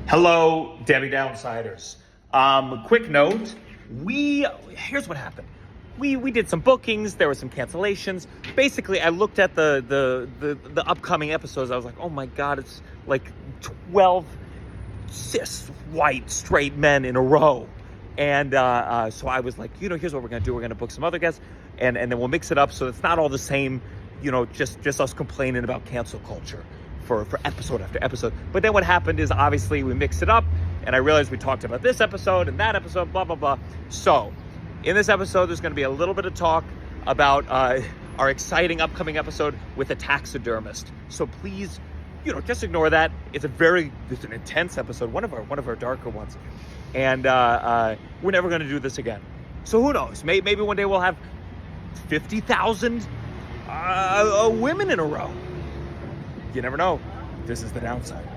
Hello, Debbie Downsiders. Quick note, here's what happened. We did some bookings, there were some cancellations. Basically, I looked at the upcoming episodes. I was like, oh my God, it's like 12 cis, white, straight men in a row. And so I was like, here's what we're going to do. We're going to book some other guests, and then we'll mix it up so it's not all the same, just us complaining about cancel culture for episode after episode. But then what happened is, obviously, we mixed it up, and I realized we talked about this episode and that episode, blah, blah, blah. So in this episode, there's going to be a little bit of talk about our exciting upcoming episode with a taxidermist. So please, just ignore that. It's an intense episode, one of our darker ones. And we're never going to do this again. So who knows? Maybe one day we'll have 50,000 women in a row. You never know. This is The Downside.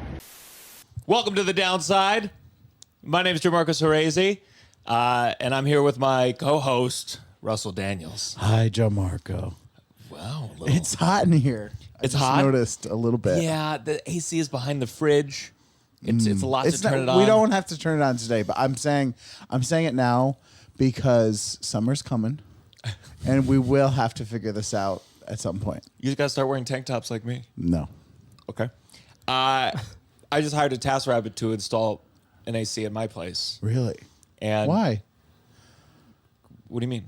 Welcome to The Downside. My name is Gianmarco Soresi, and I'm here with my co-host, Russell Daniels. Hi, Gianmarco. Wow. It's hot in here. It's I just hot? noticed a little bit. Yeah, the AC is behind the fridge. It's a lot to turn it on. We don't have to turn it on today, but I'm saying it now because summer's coming, and we will have to figure this out at some point. You just got to start wearing tank tops like me. No. Okay. I just hired a TaskRabbit to install an AC in my place. Really? And why? What do you mean?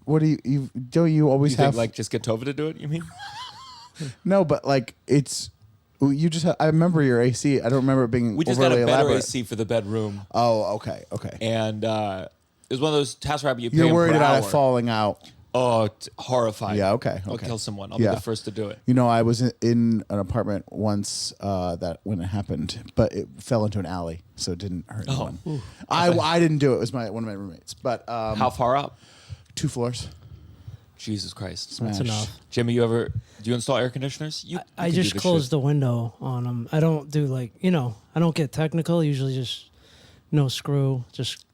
What do you don't you always You have think, like, just get Tova to do it, you mean? No, but like it's you just I remember your AC. I don't remember it being We just got a overly better elaborate. AC for the bedroom. Oh, okay. And it was one of those TaskRabbit you pay You're him worried per about hour. it falling out. Oh, it's horrifying. Yeah, okay. I'll kill someone. I'll Yeah. be the first to do it. I was in an apartment once that when it happened, but it fell into an alley, so it didn't hurt anyone. I didn't do it. It was one of my roommates. But How far up? 2 floors. Jesus Christ. Smash. That's enough. Jimmy, do you install air conditioners? You I can do just this close shit. the window on them. I don't do I don't get technical. Usually just no screw. Just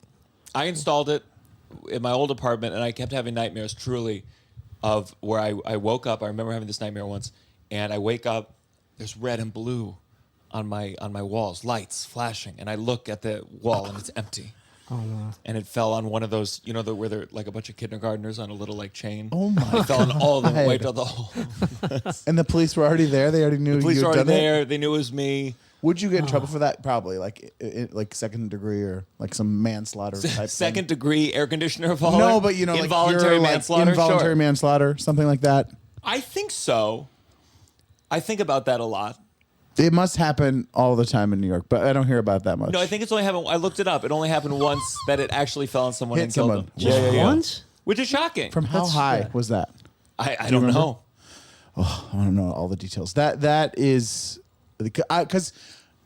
I installed it in my old apartment, and I kept having nightmares, truly, of where I woke up. I remember having this nightmare once, and I wake up, there's red and blue on my walls, lights flashing, and I look at the wall, and it's empty. oh no. And it fell on one of those, where they're like a bunch of kindergartners on a little like chain. Oh my It fell on all of them, God. wiped out the whole. And the police were already there. They already knew Police you were had already done there. it. They knew it was me. Would you get in trouble for that? Probably, like second degree or like some manslaughter type. Second degree air conditioner falling. No, but involuntary like manslaughter. involuntary Sure. manslaughter, something like that. I think so. I think about that a lot. It must happen all the time in New York, but I don't hear about it that much. No, I think it's only happened. I looked it up. It only happened once that it actually fell on someone Hit and killed someone. them. Just Once? Which is shocking. From how That's- high yeah. was that? I you don't remember? know. Oh, I don't know all the details. That is because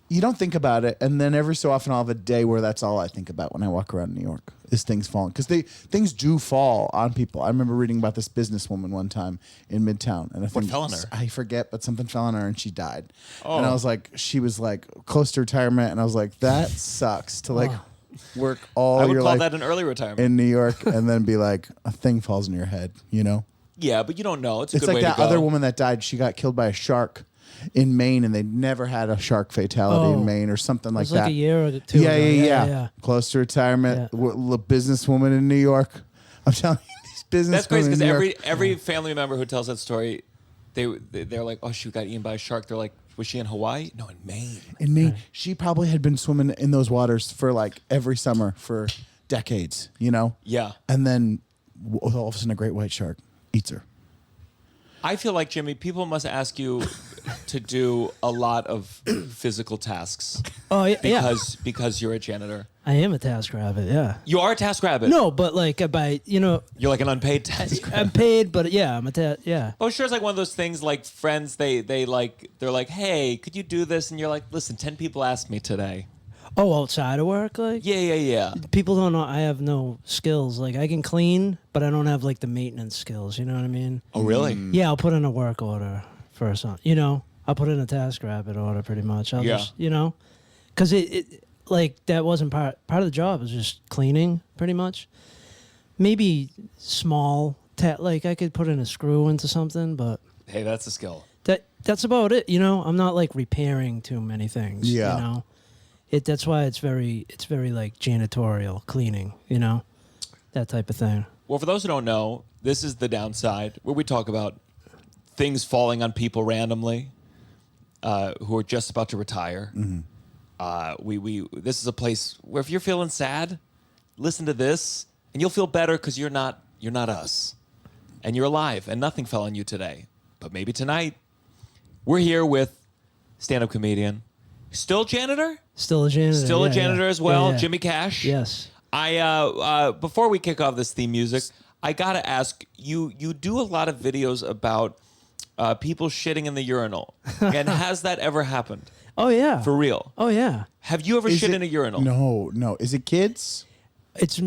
you don't think about it, and then every so often I'll have a day where that's all I think about when I walk around New York is things falling, because things do fall on people. I remember reading about this businesswoman one time in Midtown, and I think fell on her? I forget, but something fell on her and she died. Oh. And I was like, she was like close to retirement, and I was like, that sucks to like work all I would your call life that an early retirement. in New York and then be like a thing falls in your head, Yeah, but you don't know. It's a It's good like way that to go. other woman that died. She got killed by a shark in Maine, and they never had a shark fatality in Oh. Maine or something It like was that. like a year or two yeah, ago. yeah. Close to retirement, businesswoman in New York. I'm telling you, these business. That's crazy because every family member who tells that story, they're like, oh, she got eaten by a shark. They're like, was she in Hawaii? No, in Maine. in Maine, she probably had been swimming in those waters for like every summer for decades. Yeah. And then all of a sudden, a great white shark eats her. I feel like, Jimmy, people must ask you to do a lot of physical tasks Oh yeah. because you're a janitor. I am a TaskRabbit. Yeah. You are a TaskRabbit. No, but like You're like an unpaid TaskRabbit. I'm paid, but yeah, I'm a yeah. Oh, sure, it's like one of those things like friends, they're like, hey, could you do this? And you're like, listen, 10 people asked me today. Oh, outside of work, like Yeah. people don't know I have no skills. Like I can clean, but I don't have like the maintenance skills. You know what I mean? Oh, really? Yeah, I'll put in a work order for something. I'll put in a TaskRabbit order pretty much. I'll Yeah. just, because it like that wasn't part of the job. It was just cleaning pretty much. Maybe small, like I could put in a screw into something, but Hey, that's a skill. that's about it. I'm not like repairing too many things. Yeah. That's why it's very like janitorial cleaning, that type of thing. Well, for those who don't know, this is the downside where we talk about things falling on people randomly who are just about to retire. This is a place where if you're feeling sad, listen to this, and you'll feel better because you're not us, and you're alive, and nothing fell on you today. But maybe tonight, we're here with stand-up comedian, still janitor, Still a janitor as well, Yeah. Jimmy Cash. Yes. I before we kick off this theme music, I gotta ask you. You do a lot of videos about people shitting in the urinal, and has that ever happened Oh yeah. for real? Oh yeah. Have you ever Is shit it- in a urinal? No. Is it kids? It's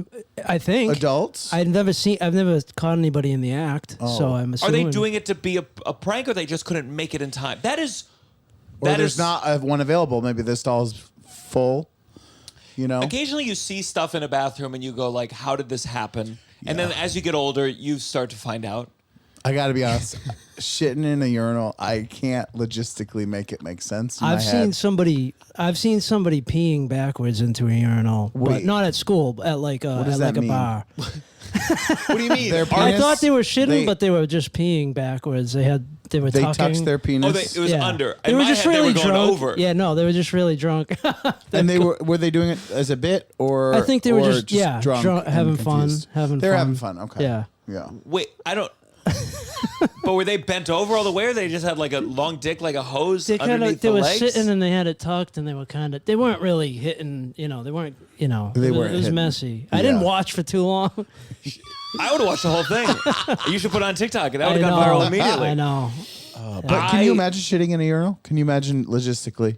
I think Adults? I've never caught anybody in the act, so I'm Are assuming. they doing it to be a prank, or they just couldn't make it in time? That is. Or that there's is- not one available. Maybe the stall's full. Occasionally, you see stuff in a bathroom, and you go like, "How did this happen?" And then, as you get older, you start to find out. I got to be honest. Shitting in a urinal, I can't logistically make it make sense. In my I've seen head. somebody peeing backwards into a urinal, but Wait. not at school, but at like a does that mean? bar. What do you mean? Their I penis- thought they were shitting, they- but they were just peeing backwards. They were They tucking. touched their penis. it was Yeah. under. They In were my just head, really they were going drunk. over. Yeah, no, they were just really drunk. and were they doing it as a bit or I think they were or just drunk, and having fun, confused? having They're fun. having fun. Okay. Yeah. Yeah. Wait, I don't. But were they bent over all the way, or they just had like a long dick, like a hose They underneath they the were legs? sitting and they had it tucked and they weren't really hitting, they weren't, They it weren't was hitting. messy. I Yeah. didn't watch for too long. I would have watched the whole thing. You should put it on TikTok, and that would I have gone know. viral immediately. I know. But can you imagine shitting in a urinal? Can you imagine logistically?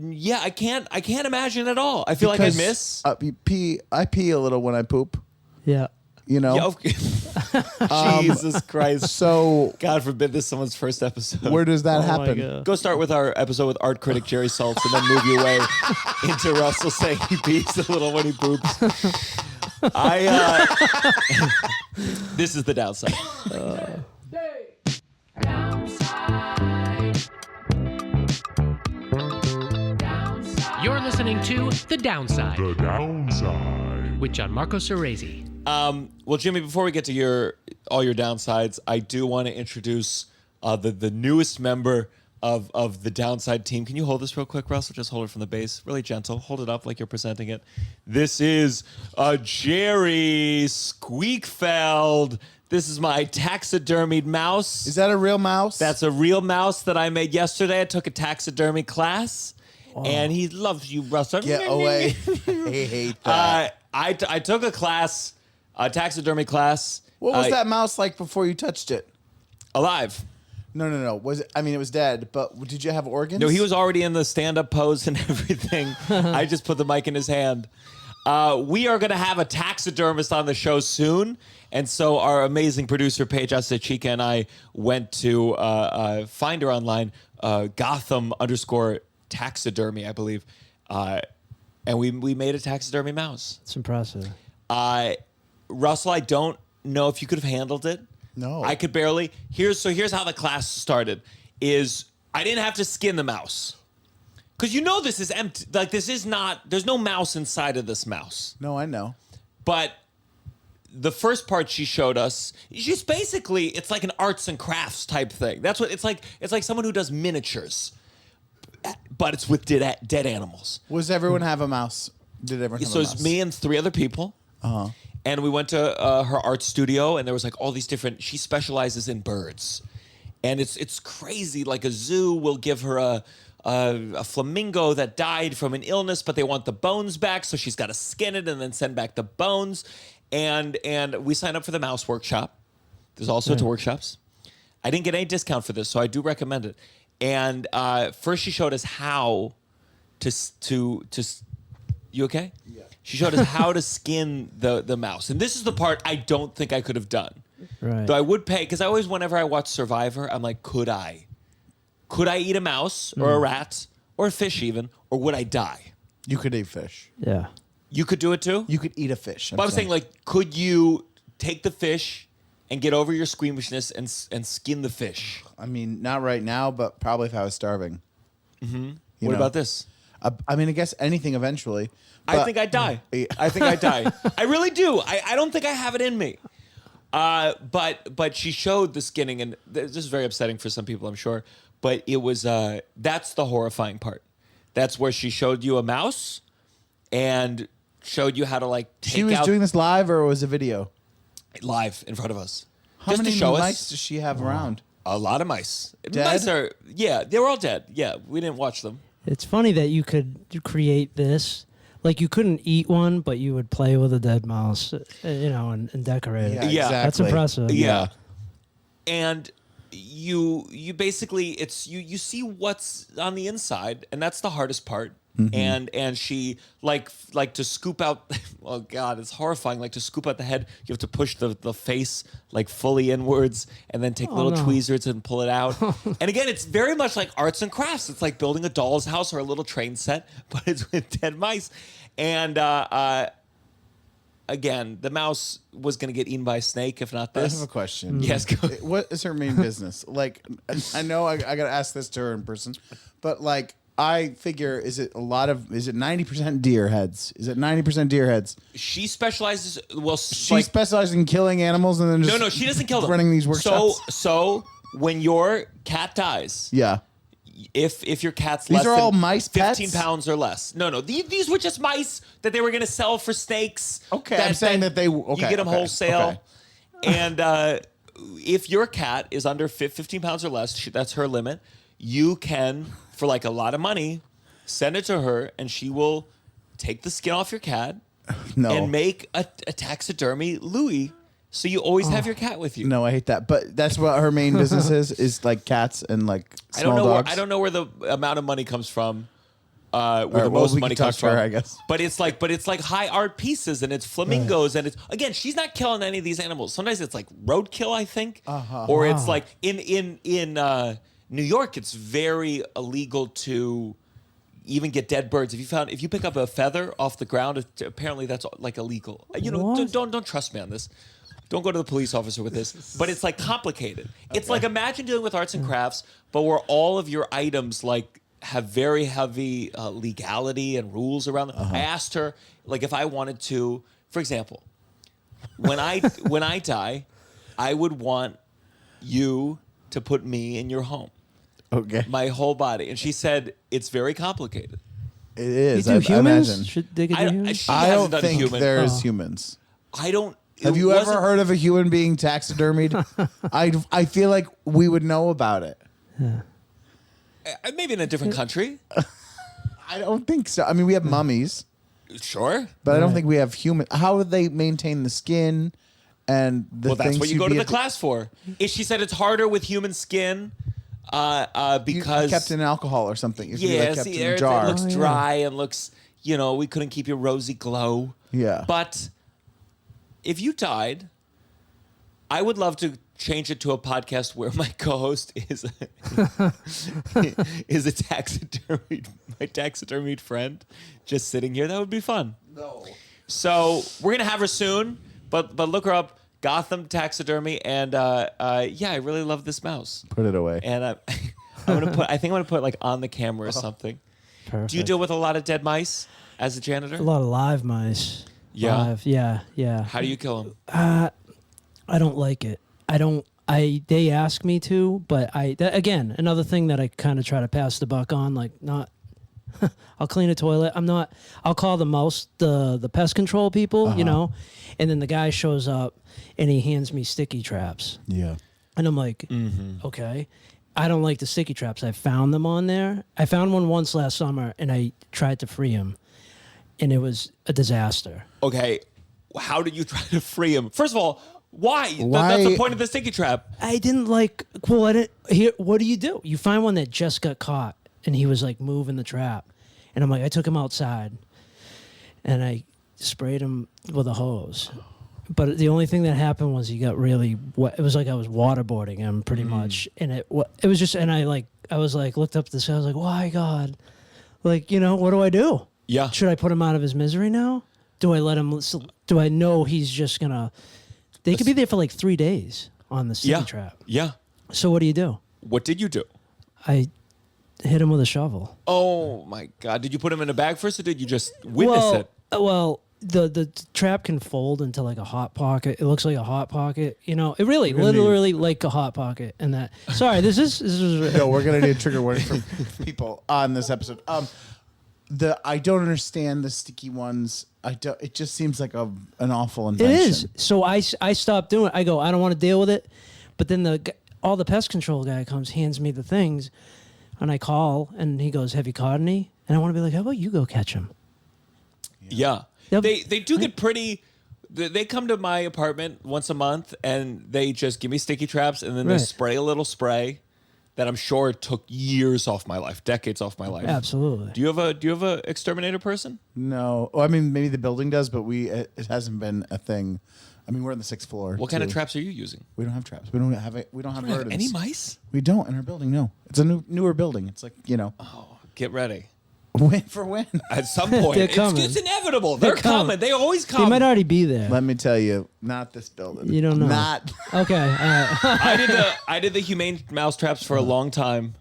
Yeah, I can't imagine at all. I feel like I Because, miss. I pee a little when I poop. Yeah. You know. Yeah, okay. Jesus Christ! So God forbid this is someone's first episode. where does that Oh my happen? God. Go start with our episode with art critic Jerry Saltz, and then move your way into Russell saying he pees a little when he poops. This is the downside. You're listening to The Downside The downside. with Gianmarco Soresi. Well, Jimmy, before we get to all your downsides, I do want to introduce the newest member of the downside team. Can you hold this real quick, Russell? Just hold it from the base, really gentle. Hold it up like you're presenting it. This is Jerry Squeakfeld. This is my taxidermied mouse. Is that a real mouse? That's a real mouse that I made yesterday. I took a taxidermy class, and he loves you, Russell. Get away. I hate that. I took a class, a taxidermy class. What was that mouse like before you touched it? Alive. No. Was it? I mean, it was dead. But did you have organs? No, he was already in the stand-up pose and everything. I just put the mic in his hand. We are going to have a taxidermist on the show soon. And so our amazing producer, Paige Asachika, and I went to find her online, Gotham_taxidermy, I believe. And we made a taxidermy mouse. It's impressive. Russell, I don't know if you could have handled it. No. I could barely. Here's how the class started. Is I didn't have to skin the mouse. Because this is empty. Like, this is not, there's no mouse inside of this mouse. No, I know. But the first part she showed us, she's basically, it's like an arts and crafts type thing. That's what it's like. It's like someone who does miniatures, but it's with dead animals. Was everyone have a mouse? Did everyone have So a it's mouse? me and 3 other people. Uh-huh. And we went to her art studio, and there was like all these different. She specializes in birds, and it's crazy. Like a zoo will give her a flamingo that died from an illness, but they want the bones back, so she's got to skin it and then send back the bones. And we signed up for the mouse workshop. There's all sorts of workshops. I didn't get any discount for this, so I do recommend it. And first, she showed us how to. You okay? Yeah. She showed us how to skin the mouse, and this is the part I don't think I could have done. Right. Though I would pay, because I always, whenever I watch Survivor, I'm like, could I eat a mouse or a rat or a fish even, or would I die? You could eat fish. Yeah. You could do it too. You could eat a fish. But I'm saying, like, could you take the fish and get over your squeamishness and skin the fish? I mean, not right now, but probably if I was starving. What about this? I mean, I guess anything eventually. I but- think I'd die. I think I'd die. I really do. I don't think I have it in me. But she showed the skinning, and this is very upsetting for some people, I'm sure. But it was that's the horrifying part. That's where she showed you a mouse and showed you how to like take She was out doing this live, or was it a video? live in front of us. How Just many to show mice us does she have around? a lot of mice. Dead? Mice are they were all dead. Yeah, we didn't watch them. It's funny that you could create this. Like you couldn't eat one, but you would play with a dead mouse, and decorate it. Yeah. That's impressive. Yeah. And you basically you see what's on the inside, and that's the hardest part. And she like to scoop out oh god, it's horrifying. Like to scoop out the head, you have to push the face like fully inwards and then take little no. tweezers and pull it out. And again, it's very much like arts and crafts. It's like building a doll's house or a little train set, but it's with dead mice. And again, the mouse was going to get eaten by a snake if not I this. have a question. Yes, go. What is her main business? Like, I know I got to ask this to her in person, but like, I figure, is it 90% deer heads? Is it 90% deer heads? She specializes. Well, She specializes in killing animals and then just no, she doesn't kill them. running these workshops. So when your cat dies, yeah. if your cat's These less are than all mice 15 pets? pounds or less. No, these were just mice that they were going to sell for snakes. Okay, I'm saying that they. Okay, you get them okay, wholesale, okay. and if your cat is under 15 pounds or less, that's her limit. You can, for like a lot of money, send it to her, and she will take the skin off your cat No. and make a taxidermy Louis. So you always have your cat with you. No, I hate that. But that's what her main business is like cats and like I don't small know. dogs. I don't know where the amount of money comes from. Where the well, most we money can comes talk to her, from, I guess. But it's like high art pieces, and it's flamingos, and it's again, she's not killing any of these animals. Sometimes it's like roadkill, I think, or it's like in New York, it's very illegal to even get dead birds. If you pick up a feather off the ground, apparently that's like illegal. What? Don't trust me on this. Don't go to the police officer with this. But it's like complicated. It's like imagine dealing with arts and crafts, but where all of your items like have very heavy legality and rules around them. I asked her like if I wanted to, for example, when I die, I would want you to put me in your home, Okay. my whole body, and she said it's very complicated. It You is. do I humans? imagine. Should they could do humans? She I hasn't don't done a think human. there's humans. I don't. Have it you ever wasn't- heard of a human being taxidermied? I feel like we would know about it. Maybe in a different country. I don't think so. I mean, we have mummies, Sure. but I don't think we have human. How would they maintain the skin and the Well, that's things what you you'd go to be the at- class for. She said it's harder with human skin because kept in alcohol or something. If you, yeah, like, kept see, in a it jar. looks dry and looks. We couldn't keep your rosy glow. Yeah. But if you died, I would love to change it to a podcast where my co-host is is a taxidermied friend just sitting here. That would be fun. No. So we're gonna have her soon, but look her up, Gotham Taxidermy, and I really love this mouse. Put it away. And I think I'm gonna put like on the camera or something. Perfect. Do you deal with a lot of dead mice as a janitor? A lot of live mice. Yeah? Live. Yeah. How do you kill them? I don't like it. They ask me to, but again, another thing that I kind of try to pass the buck on, like not, I'll clean a toilet. I'll call the pest control people, and then the guy shows up and he hands me sticky traps. Yeah. And I'm like, okay. I don't like the sticky traps. I found them on there. I found one once last summer and I tried to free him and it was a disaster. Okay, how did you try to free him? First of all, why? Why- That's the point of the sticky trap. I didn't like. Well, I didn't. Here, what do? You find one that just got caught, and he was like moving the trap, and I'm like, I took him outside, and I sprayed him with a hose. But the only thing that happened was he got really wet. It was like I was waterboarding him pretty much, and it was just. And I was like looked up to the sky. I was like, why God, what do I do? Yeah. Should I put him out of his misery now? Do I let him? Do I know he's just gonna? They could be there for like 3 days on the sticky trap. Yeah. So what do you do? What did you do? I hit him with a shovel. Oh my God! Did you put him in a bag first, or did you just witness it? Well, the trap can fold into like a hot pocket. It looks like a hot pocket. You know, it really, literally like a hot pocket. And that. Sorry, this is. No, we're gonna need a trigger warning from people on this episode. I don't understand the sticky ones. I don't. It just seems like an awful invention. It is. So I stopped doing it. I go, I don't want to deal with it. But then all the pest control guy comes, hands me the things, and I call, and he goes, "Have you caught any?" And I want to be like, "How about you go catch him?" Yeah. Yep. They do get pretty. They come to my apartment once a month, and they just give me sticky traps, and then they Right. spray a little spray that I'm sure took years off my life, decades off my life. Absolutely. Do you have a exterminator person? No. Oh, I mean, maybe the building does, but it hasn't been a thing. I mean, we're on the 6th floor. What kind of too. traps are you using? We don't have traps. We don't have You don't have rodents. any mice? We don't in our building. No, it's a newer building. It's like Oh, get ready. when for when. At some point, They're coming. it's inevitable. They're coming. They always He come. might already be there. Let me tell you, not this building. You don't know. Not. Okay. All right. I did the humane mouse traps for a long time,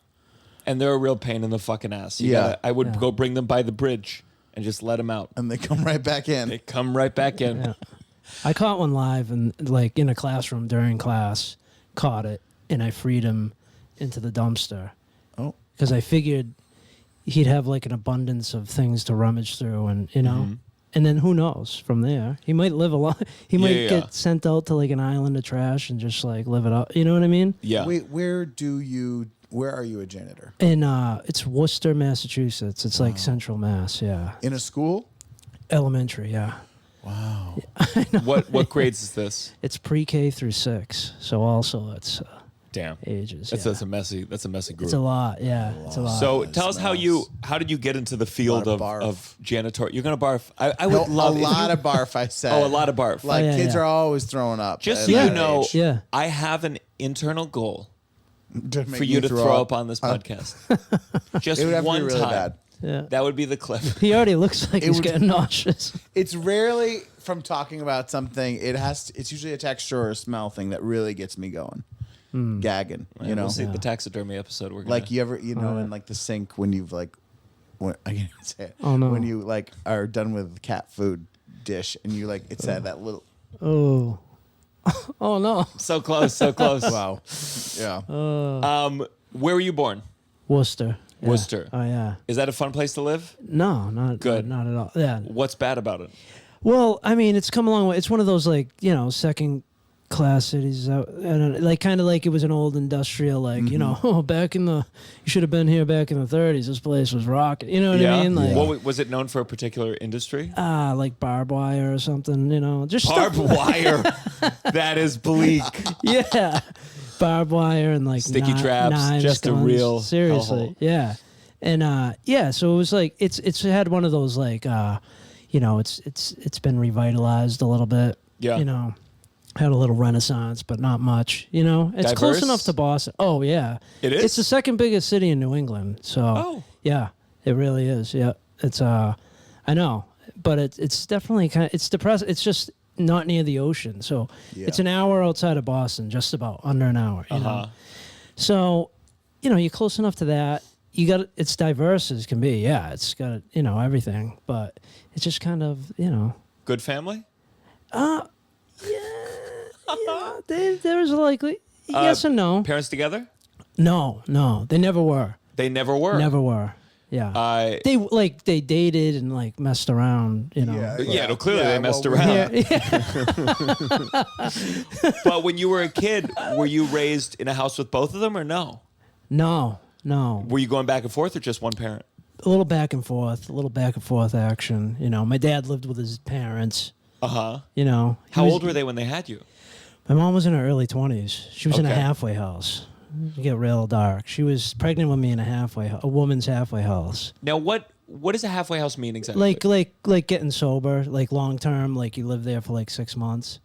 and they're a real pain in the fucking ass. I would go bring them by the bridge and just let them out. And they come right back in. They come right back in. Yeah. I caught one live and like in a classroom during class, caught it, and I freed him into the dumpster Oh, because I figured he'd have like an abundance of things to rummage through, and and then who knows from there he might live a lot. He might Yeah. get sent out to like an island of trash and just like live it up. You know what I mean? Yeah. wait. Where are you a janitor? And it's Worcester, Massachusetts. It's like Central Mass. Yeah, In a school? elementary. Yeah, Wow. What grades is this? it's pre-K through 6. So also it's Damn. ages. That's yeah. a messy group. It's a lot. Yeah, it's a lot. So tell us how did you get into the field Lot of barf. of janitor? You're gonna barf. I No, would love a if lot you- of barf. I said. Oh, a lot of barf. Like yeah, kids yeah. are always throwing up. Just at so you that know, age. Yeah. I have an internal goal To make for me you to throw up on this podcast. Just It would have to one be really time. bad. Yeah. That would be the clip. He already looks like he's would- getting nauseous. It's rarely from talking about something. It's usually a texture or a smell thing that really gets me going, gagging. You know, We'll see the taxidermy episode. We're gonna, like you ever, in like the sink when you've like, when I can't even say it. Oh, no. When you like are done with cat food dish and you like it's that little. Oh. Oh no. so close, so close. Wow. Yeah. Where were you born? Worcester. Yeah. Worcester. Oh yeah. Is that a fun place to live? No, not Good. Not at all. Yeah. What's bad about it? Well, I mean, it's come a long way. It's one of those like second class cities. I don't know, like kind of like it was an old industrial, like back in the. You should have been here back in the 30s. This place was rocking. You know what I mean? Like What was it known for? A particular industry? like barbed wire or something. Just Barbed stuff- wire. That is bleak. Yeah. Barbed wire and like Sticky traps, knives, just a guns. real seriously, hellhole. yeah, and so it was like it's had one of those like it's been revitalized a little bit. Yeah. Had a little renaissance, but not much. It's close Diverse? enough to Boston. Oh yeah, It is? It's the second biggest city in New England. So Oh. yeah, it really is. Yeah, it's I know, but it's definitely kind of it's depressing. It's just not near the ocean, so it's an hour outside of Boston, just about under an hour. You know, so you're close enough to that. You got it's diverse as can be. Yeah, it's got everything, but it's just kind of Good family? there's likely yes and no. Parents together? No, they never were. They never were. Never were. Yeah. They dated and like messed around. Yeah, no, clearly they messed well, around. Yeah. But when you were a kid, were you raised in a house with both of them or no? No. Were you going back and forth or just one parent? A little back and forth action. My dad lived with his parents. Uh-huh. How How old were they when they had you? My mom was in her early 20s. She was in a Okay. halfway house. You get real dark. She was pregnant with me in a woman's halfway house. Now, what does a halfway house mean exactly? Like getting sober, like long term, like you live there for like 6 months.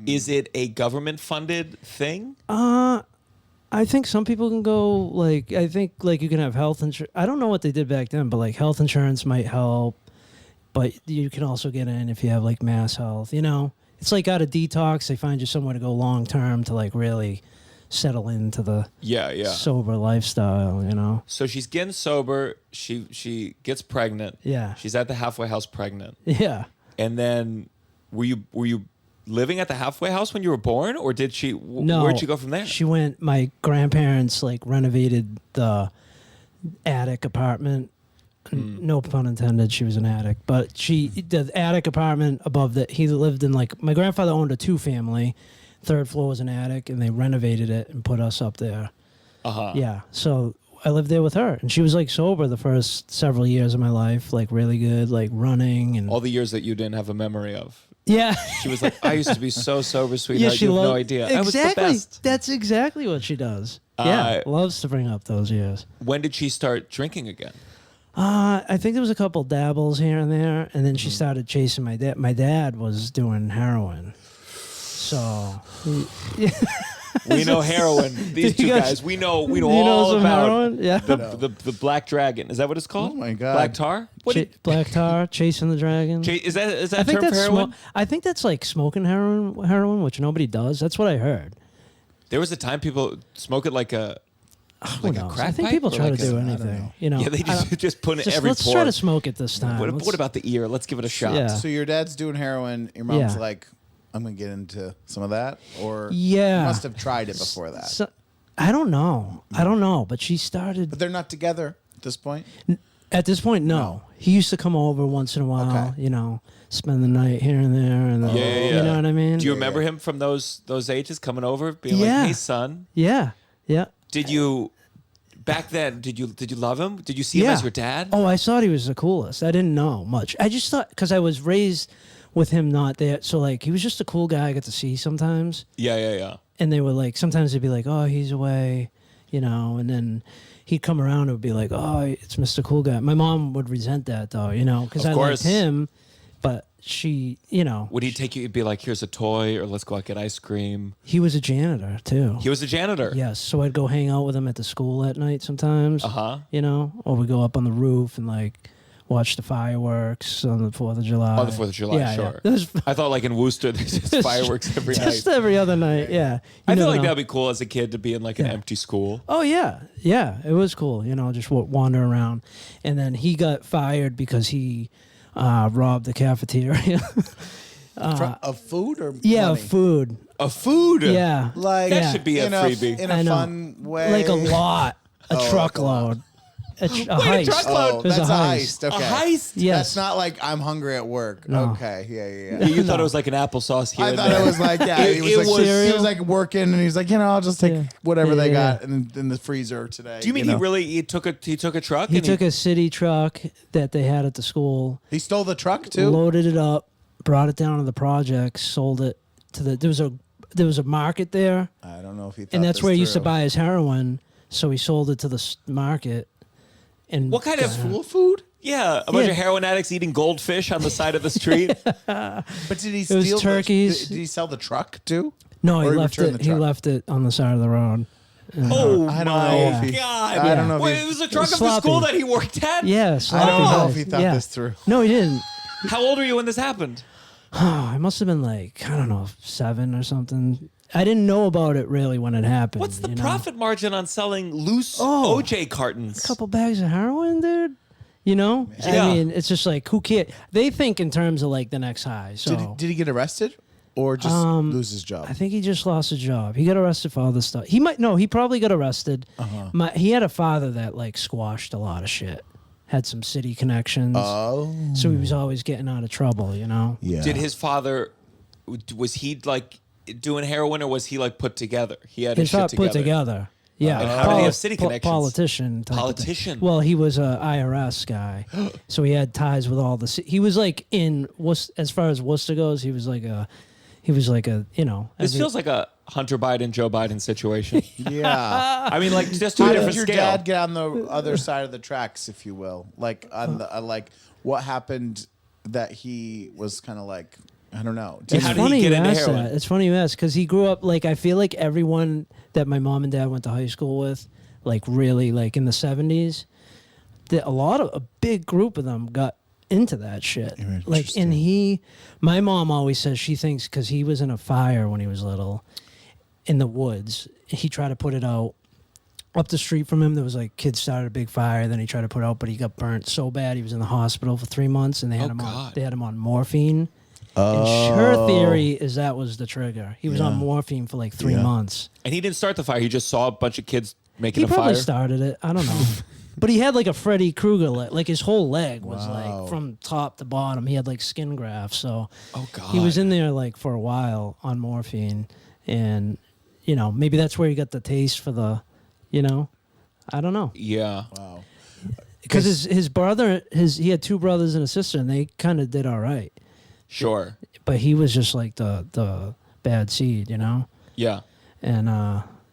Is it a government-funded thing? I think some people can go I think you can have health insurance. I don't know what they did back then, but like health insurance might help. But you can also get in if you have like mass health. It's like out of detox. They find you somewhere to go long term to like really settle into the Yeah. sober lifestyle, you know. So she's getting sober. She gets pregnant. Yeah. She's at the halfway house pregnant. Yeah. And then were you living at the halfway house when you were born, or did she? No. Where'd she go from there? She went. My grandparents like renovated the attic apartment. No pun intended. She was an addict, but the attic apartment above that he lived in. Like my grandfather owned a 2-family. Third floor was an attic, and they renovated it and put us up there. Yeah. So I lived there with her, and she was like sober the first several years of my life, like really good, like running and All the years that you didn't have a memory of. yeah. She was like, I used to be so sober, Yeah, sweetheart. she You have no loved- idea. I was the Exactly. best. That's exactly what she does. Yeah, loves to bring up those years. When did she start drinking again? I think there was a couple dabbles here and there, and then she started chasing my dad. My dad was doing heroin, so We know heroin. These You two guys- guys. We know you know all some about heroin? Yeah. the Black Dragon. Is that what it's called? Oh my God. Black tar. What did- Black tar, chasing the dragon. is that I think term for that's heroin? I think that's like smoking heroin, which nobody does. That's what I heard. There was a time people smoke it like a Who like a knows? crack I think pipe people or try like to a- do I don't anything. You know, yeah. They I don't- just put in just every let's pore. try to smoke it this time. What, Let's- what about the ear? Let's give it a shot. Yeah. So your dad's doing heroin. Your mom's Yeah. like, I'm gonna get into some of that, or Yeah. you must have tried it before that. So, I don't know. But she started. But they're not together at this point. At this point, no. He used to come over once in a while, Okay. you know, spend the night here and there, and then, Yeah. you know what I mean? Do you remember him from those ages coming over, being Yeah. like, "Hey, son, Yeah, yeah, did you back then? Did you love him? Did you see him yeah. as your dad?" Oh, I thought he was the coolest. I didn't know much. I just thought because I was raised with him not there, so like he was just a cool guy I got to see sometimes, Yeah. and they were like sometimes they'd be like, oh, he's away, you know, and then. He'd come around and would be like, "Oh, it's Mr. Cool Guy." My mom would resent that though, you know, because Of I course. liked him, but she, you know, Would he take you? He'd be like, "Here's a toy," or "Let's go out get ice cream." he was a janitor too. He was a janitor. Yes, so I'd go hang out with him at the school at night sometimes. You know, or we go up on the roof and like watch the fireworks on the 4th of July. On the 4th of July, yeah, sure. Yeah. There's I thought like in Worcester, there's just fireworks every just night. every other night. Yeah, I You feel never like know. that'd be cool as a kid to be in like an empty school. Oh yeah, it was cool. You know, just wander around, and then he got fired because he robbed the cafeteria. Of food or yeah, money? food. A food. Yeah, Like That should be a in freebie. in I a know. fun way, like a lot, a Oh, truckload, a Wait, heist. a truckload? Oh, It was that's a a heist. heist. Okay. A heist. Yes, That's not like I'm hungry at work. No. Okay. Yeah. You thought it was like an applesauce here. I and thought there. it was like, yeah, It- he was it like was- he Cereal? was like working, and he's like, I'll just take Yeah. whatever they Yeah. got in the freezer today. Do you mean know? he took a truck? he and took a city truck that they had at the school, He stole the truck too. loaded it up, brought it down to the projects, sold it to the. There was a market there, I don't know if he. Thought and that's this where he used to through. buy his heroin. So he sold it to the market. And What kind of School food. Yeah, a bunch Yeah. of heroin addicts eating goldfish on the side of the street. But did he was steal turkeys. Did he sell the truck too? No, he Or he left returned it. the He truck? left it on the side of the road. Oh I don't my know if he- god! I don't know if Wait, he- it was a truck of the Sloppy. school that he worked at. Yeah, I sloppy don't know guys. if he thought Yeah. this through. No, he didn't. How old were you when this happened? Oh, I must have been like, I don't know, 7 or something. I didn't know about it really when it happened. What's the you know? profit margin on selling loose Oh. OJ cartons? A couple bags of heroin, dude. You know? Yeah. I mean, it's just like, who cares? They think in terms of like the next high. So Did he get arrested or just lose his job? I think he just lost his job. He got arrested for all this stuff. He probably got arrested. He had a father that like squashed a lot of shit. Had some city connections. Oh, So he was always getting out of trouble, you know? yeah. Did his father? Was he like doing heroin, or was he like put together? He had his His shit shit put together. Yeah. And how did he have city connections? Politician. type of thing. Politician. Well, he was a IRS guy, so he had ties with all the. He was like in as far as Worcester goes. He was like a, you know. This feels like a Hunter Biden, Joe Biden situation. Yeah. I mean, like just to a How different did your scale. dad get on the other side of the tracks, if you will? Like on the like, what happened that he was kind of like, I don't know. Yeah, It's how did he funny get you into ask heroin? that. It's funny you ask because he grew up like I feel like everyone that my mom and dad went to high school with, like really like in the 70s, that a big group of them got into that shit. Like and my mom always says she thinks because he was in a fire when he was little, in the woods. He tried to put it out. Up the street from him, there was like kids started a big fire. Then he tried to put it out, but he got burnt so bad he was in the hospital for 3 months, and they had him on morphine. And her theory is that was the trigger. He was on morphine for like 3 months. And he didn't start the fire. He just saw a bunch of kids making a fire. He probably started it. I don't know. But he had like a Freddy Krueger leg. Like his whole leg was like from top to bottom. He had like skin grafts. So he was in there like for a while on morphine. And, you know, maybe that's where he got the taste for the, you know, I don't know. Yeah. Wow. Because his brother, he had 2 brothers and a sister, and they kind of did all right. Sure. But he was just like the bad seed, you know? Yeah. And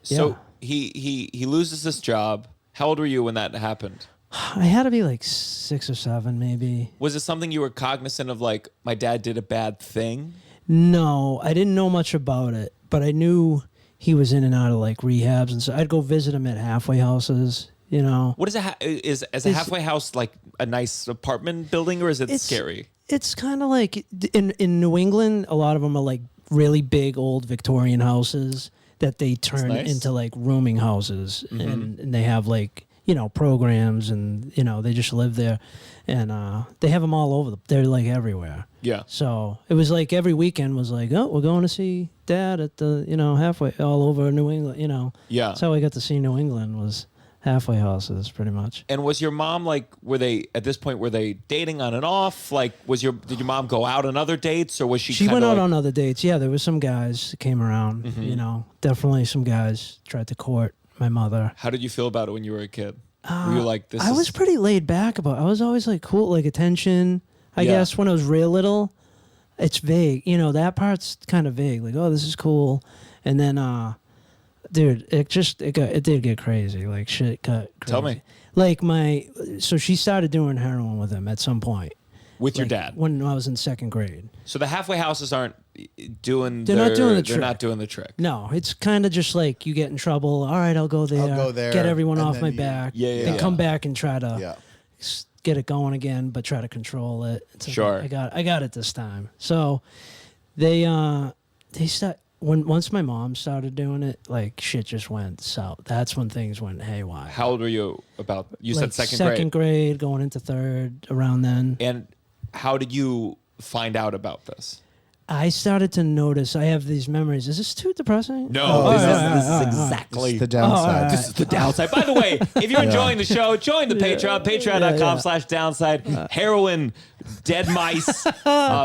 So he loses this job. How old were you when that happened? I had to be like 6 or 7, maybe. Was it something you were cognizant of, like, my dad did a bad thing? No, I didn't know much about it, but I knew he was in and out of like rehabs, and so I'd go visit him at halfway houses, you know. What is is a halfway house like a nice apartment building, or is it scary? It's kind of like in New England, a lot of them are like really big old Victorian houses that they turn into like rooming houses, and they have like, you know, programs, and, you know, they just live there, and they have them all over. They're like everywhere. Yeah. So it was like every weekend was like, oh, we're going to see Dad at the, you know, halfway all over New England, you know. Yeah. That's how I got to see New England, was halfway houses, pretty much. And was your mom like, were they at this point, were they dating on and off? Like, did your mom go out on other dates, or was she? She went out on other dates. Yeah, there was some guys that came around. You know, definitely some guys tried to court my mother. How did you feel about it when you were a kid? Were you like, this? I was pretty laid back about it. I was always like cool, like attention. I guess when I was real little, it's vague. You know, that part's kind of vague. Like, oh, this is cool. And then, dude, it did get crazy. Like, shit got crazy. Tell me. Like so she started doing heroin with him at some point. With your Like, dad? When I was in 2nd grade. So the halfway houses aren't doing They're not doing the They're trick. not doing the trick. No, it's kind of just like you get in trouble. All right, I'll go there. Get everyone and off then my you- back. Yeah. Then come back and try to Yeah. get it going again, but try to control it. It's like, Sure. I got it this time. So they start once my mom started doing it, like shit just went south. That's when things went haywire. How old were you? About you Like said second grade. grade, going into 3rd, around then. And how did you find out about this? I started to notice. I have these memories. Is this too depressing? No, this is exactly It's the downside. This is the downside. By the way, if you're enjoying the show, join the Patreon, patreon.com/downside. Heroin, dead mice,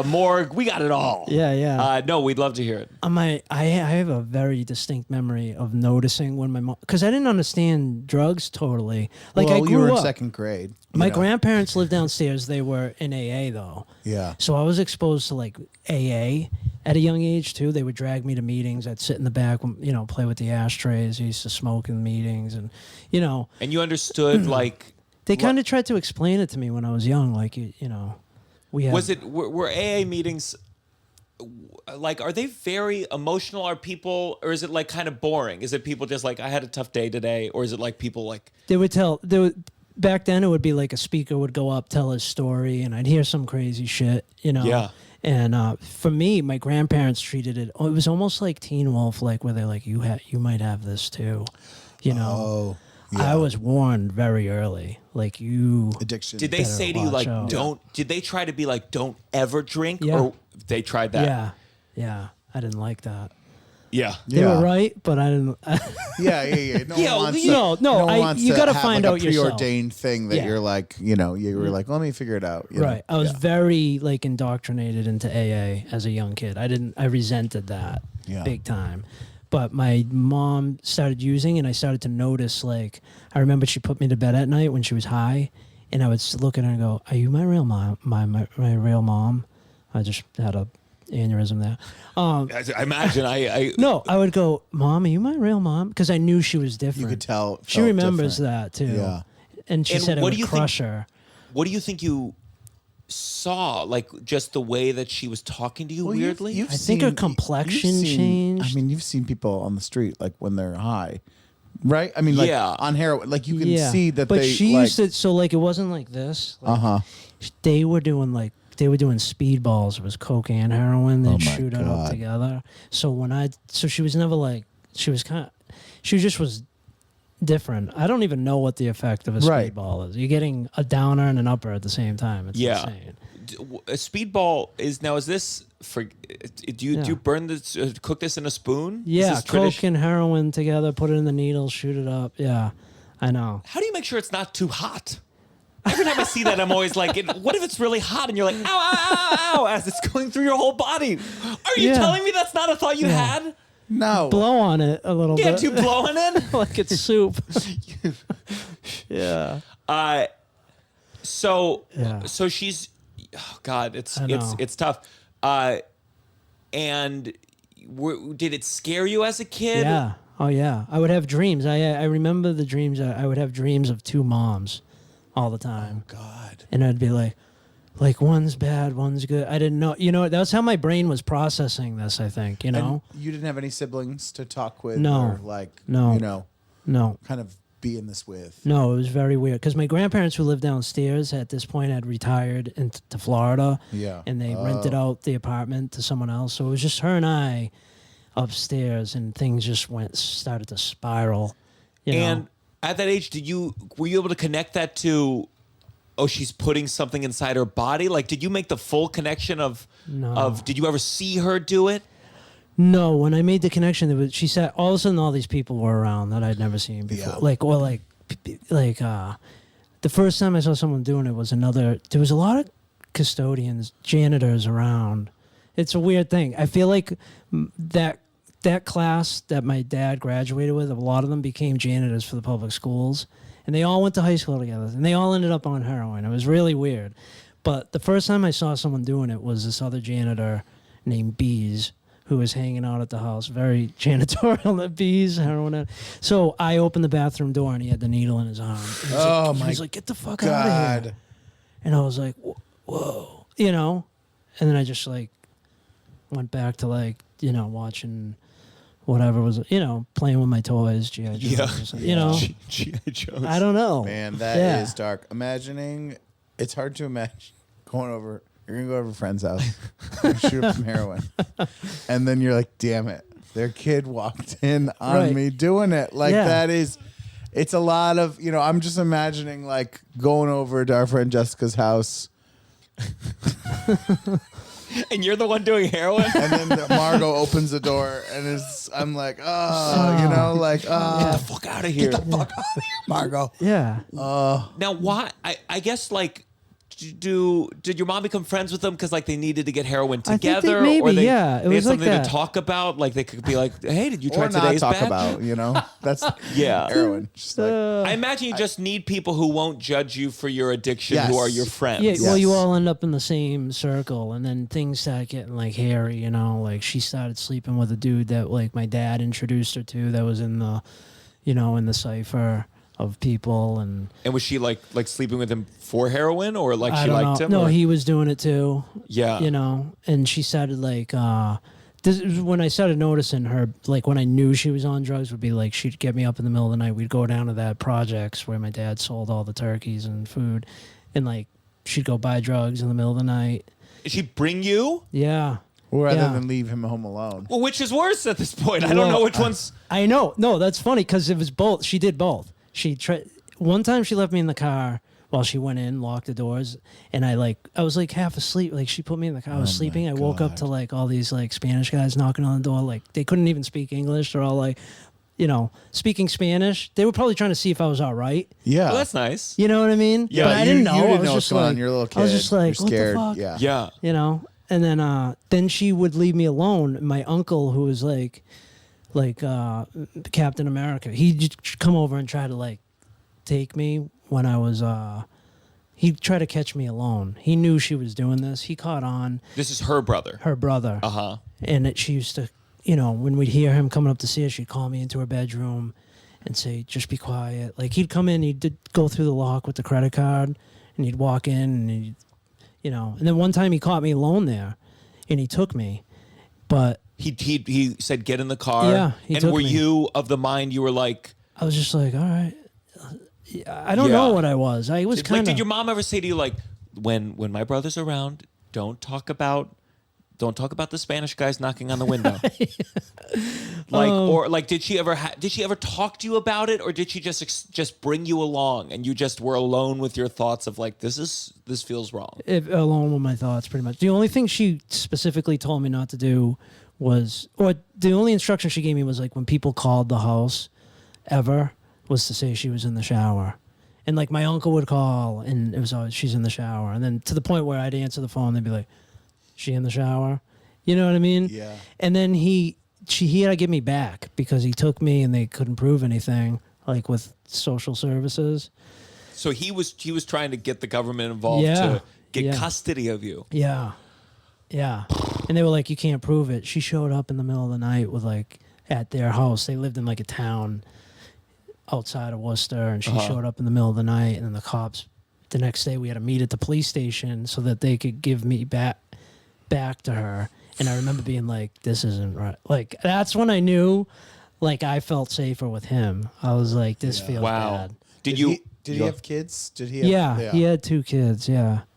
morgue. We got it all. Yeah. No, we'd love to hear it. I have a very distinct memory of noticing when my mom, because I didn't understand drugs totally. Like, well, I grew you were in up. 2nd grade. My you know. grandparents lived downstairs. They were in AA though. Yeah. So I was exposed to like AA at a young age too. They would drag me to meetings. I'd sit in the back, you know, play with the ashtrays. I used to smoke in meetings, and, you know, And you understood, like, they kind of tried to explain it to me when I was young. Like, you know, we had. were AA meetings, like, are they very emotional? Are people, or is it like kind of boring? Is it people just like, I had a tough day today? Or is it like people like, They would back then it would be like a speaker would go up, tell his story, and I'd hear some crazy shit, you know. Yeah. And for me, my grandparents treated it. It was almost like Teen Wolf, like where they're like, you might have this too, you know. Oh. Yeah. I was warned very early, like you. Addiction. did they Better say to you, like, watch out. did they try to be like, don't ever drink? Yeah. Or they tried that? Yeah. I didn't like that. Yeah. They were right, but I didn't. Yeah. No Yeah, one wants you- to, no, one wants you to gotta have find like out a yourself. preordained thing that Yeah. you're like, you know, you were like, let me figure it out. You know? Right. I was Yeah. very like indoctrinated into AA as a young kid. I resented that Yeah. big time. But my mom started using, and I started to notice, like, I remember she put me to bed at night when she was high, and I would look at her and go, are you my real mom? My real mom? I just had a aneurysm there. I imagine No, I would go, Mom, are you my real mom? Because I knew she was different. You could tell. She felt remembers different. that too. Yeah. And she And said it what would do you crush her. what do you think you saw? Like, just the way that she was talking to you Well, weirdly? you've I think her seen- complexion you've seen- changed. I mean, you've seen people on the street like when they're high, right? I mean, like Yeah. on heroin, like you can yeah. see that but they. she like, used to, so like it wasn't like this. Like, Uh-huh. They were doing speedballs. It was coke and heroin. They'd Oh my shoot it up God. together. So she was never like She was she just was different. I don't even know what the effect of a Right. speedball is. You're getting a downer and an upper at the same time. It's Yeah. insane. A speedball is this for? Do you burn this? Cook this in a spoon? Is Yeah, this coke and heroin together, put it in the needle, shoot it up. Yeah, I know. How do you make sure it's not too hot? Every time I see that, I'm always like, what if it's really hot and you're like, ow, ow, ow, ow, as it's going through your whole body? Are you Yeah. telling me that's not a thought you had? No. Blow on it a little Can't bit. you blow on it? like it's soup. yeah. So Yeah. so she's, oh God, it's I know. it's tough. And did it scare you as a kid? Yeah. Oh yeah. I would have dreams. I remember the dreams. I would have dreams of two moms all the time. God. And I'd be like one's bad, one's good. I didn't know. You know, that's how my brain was processing this, I think, you know? And you didn't have any siblings to talk with? No. Or like, No. you know, No. kind of be in this with? No, it was very weird because my grandparents who lived downstairs at this point had retired to Florida. Yeah. And they rented out the apartment to someone else. So it was just her and I upstairs, and things just started to spiral. You And know? at that age, were you able to connect that to, oh, she's putting something inside her body? Like, did you make the full connection of did you ever see her do it? No, when I made the connection, she said all of a sudden all these people were around that I'd never seen before. Yeah. The first time I saw someone doing it was there was a lot of custodians, janitors around. It's a weird thing. I feel like that class that my dad graduated with, a lot of them became janitors for the public schools, and they all went to high school together, and they all ended up on heroin. It was really weird. But the first time I saw someone doing it was this other janitor named Bees, who was hanging out at the house, very janitorial at Bees, heroin. So I opened the bathroom door, and he had the needle in his arm. And he was like, get the fuck out of here. And I was like, whoa, you know? And then I just like went back to like, you know, watching whatever was, you know, playing with my toys, G.I. Joe. Yeah. You know? G.I. Joe's. I don't know. Man, that is dark. It's hard to imagine you're going to go over a friend's house, shoot up some heroin, and then you're like, damn it, their kid walked in on Right. me doing it. Like, Yeah. it's a lot of, you know, I'm just imagining like going over to our friend Jessica's house, And you're the one doing heroin? and then Margot opens the door, and I'm like, oh, you know, like, Get the fuck out of here. get the fuck out of here, Margot. Yeah. Now, why? I guess, like, did your mom become friends with them because, like, they needed to get heroin I think they together? maybe, or they, yeah. It they was had like something that. to talk about? Like, they could be like, hey, did you try Or not today's talk batch? about, you know, that's Yeah. heroin. Just like, I imagine you just need people who won't judge you for your addiction, who Yes. are your friends. Yeah, well, you Yes. all end up in the same circle, and then things start getting like hairy, you know. Like she started sleeping with a dude that like my dad introduced her to, that was in the, you know, in the cipher of people, and And was she like sleeping with him for heroin, or like I she don't liked know. him? No, or? he was doing it too. Yeah. You know, and she started like this is when I started noticing her, like when I knew she was on drugs, would be like she'd get me up in the middle of the night. We'd go down to that projects where my dad sold all the turkeys and food, and like she'd go buy drugs in the middle of the night. Did she bring you? Yeah. rather Yeah. than leave him home alone. Well, which is worse at this point? I don't know which one's. I know. No, that's funny because it was both. She did both. She tried. One time she left me in the car while she went in, locked the doors, and I was like half asleep. Like she put me in the car. I was sleeping. I woke up to like all these like Spanish guys knocking on the door. Like they couldn't even speak English. They're all like, you know, speaking Spanish. They were probably trying to see if I was all right. Yeah. Well, that's nice. You know what I mean? Yeah, But I you- didn't know. you didn't I was know what's just going on. like, You're a little I was kid. just like, You're scared. what the fuck? Yeah. Yeah. You know. And then she would leave me alone. My uncle, who was like Captain America, he'd just come over and try to like take me when I was. He'd try to catch me alone. He knew she was doing this. He caught on. This is her brother. Her brother. Uh-huh. And she used to, you know, when we'd hear him coming up to see us, she'd call me into her bedroom and say, "Just be quiet." Like he'd come in, he'd go through the lock with the credit card, and he'd walk in, and he'd, you know. And then one time he caught me alone there, and he took me, but He said, "Get in the car." Yeah, he and took were me. you of the mind you were like? I was just like, all right. I don't know what I was. I was Like, kind of. did your mom ever say to you like, when my brother's around, don't talk about don't talk about the Spanish guys knocking on the window. Or did she ever talk to you about it, or did she just bring you along and you just were alone with your thoughts of like, this feels wrong? Alone with my thoughts, pretty much. The only thing she specifically told me not to do was, or the only instruction she gave me was like when people called the house ever was to say she was in the shower. And like my uncle would call and it was always, she's in the shower. And then to the point where I'd answer the phone, they'd be like, she in the shower? You know what I mean? Yeah. And then he had to get me back because he took me and they couldn't prove anything, like with social services. So he was trying to get the government involved to get custody of you. Yeah. Yeah. And they were like, you can't prove it. She showed up in the middle of the night with like at their house. They lived in like a town outside of Worcester, and she showed up in the middle of the night, and then the cops, the next day we had to meet at the police station so that they could give me back to her. And I remember being like, this isn't right. Like, that's when I knew, like, I felt safer with him. I was like, this feels bad. Did he have kids? Did he have, he had 2 kids,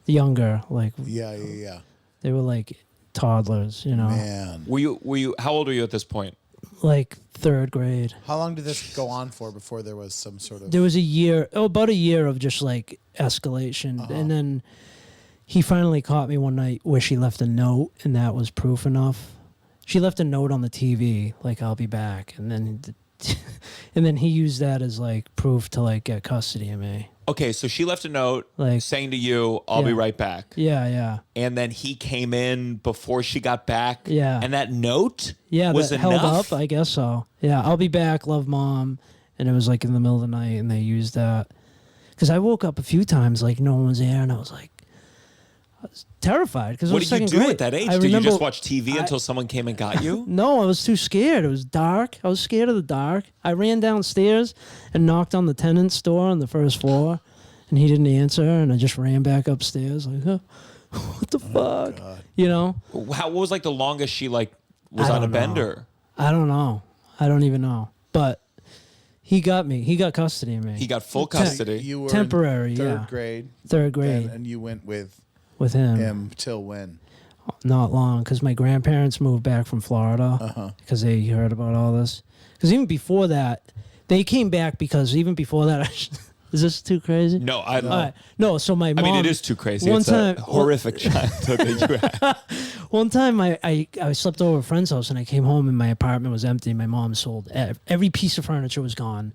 younger, like. Yeah. They were like toddlers, you know. Man. Were you how old were you at this point? Like 3rd grade. How long did this go on for before there was some sort of... There was about a year of just like escalation. And then he finally caught me one night where she left a note, and that was proof enough. She left a note on the TV, like, I'll be back. And then he used that as like proof to like get custody of me. Okay, so she left a note Like, saying to you, I'll be right back. Yeah. And then he came in before she got back. Yeah. And that note Yeah, was that enough? held up, I guess so. Yeah, I'll be back, love, Mom. And it was like in the middle of the night, and they used that. Because I woke up a few times, like no one was there, and I was terrified. Because What did you do at that age? Did you just watch TV until someone came and got you? No, I was too scared. It was dark. I was scared of the dark. I ran downstairs and knocked on the tenant's door on the 1st floor, and he didn't answer, and I just ran back upstairs like, what the fuck? God. You know? What was like the longest she like was I on a don't know. bender? I don't know. I don't even know. But he got me. He got custody of me. He got full custody. You were Temporary, in 3rd yeah. grade. 3rd grade And you went with with him. him till when? Not long, because my grandparents moved back from Florida because they heard about all this. Because even before that, they came back because even before that, is this too crazy? No, I don't. All right. No, so my mom. I mean, it is too crazy. One It's time, a horrific childhood that you had. One time, I slept over at a friend's house, and I came home, and my apartment was empty. My mom sold every piece of furniture was gone,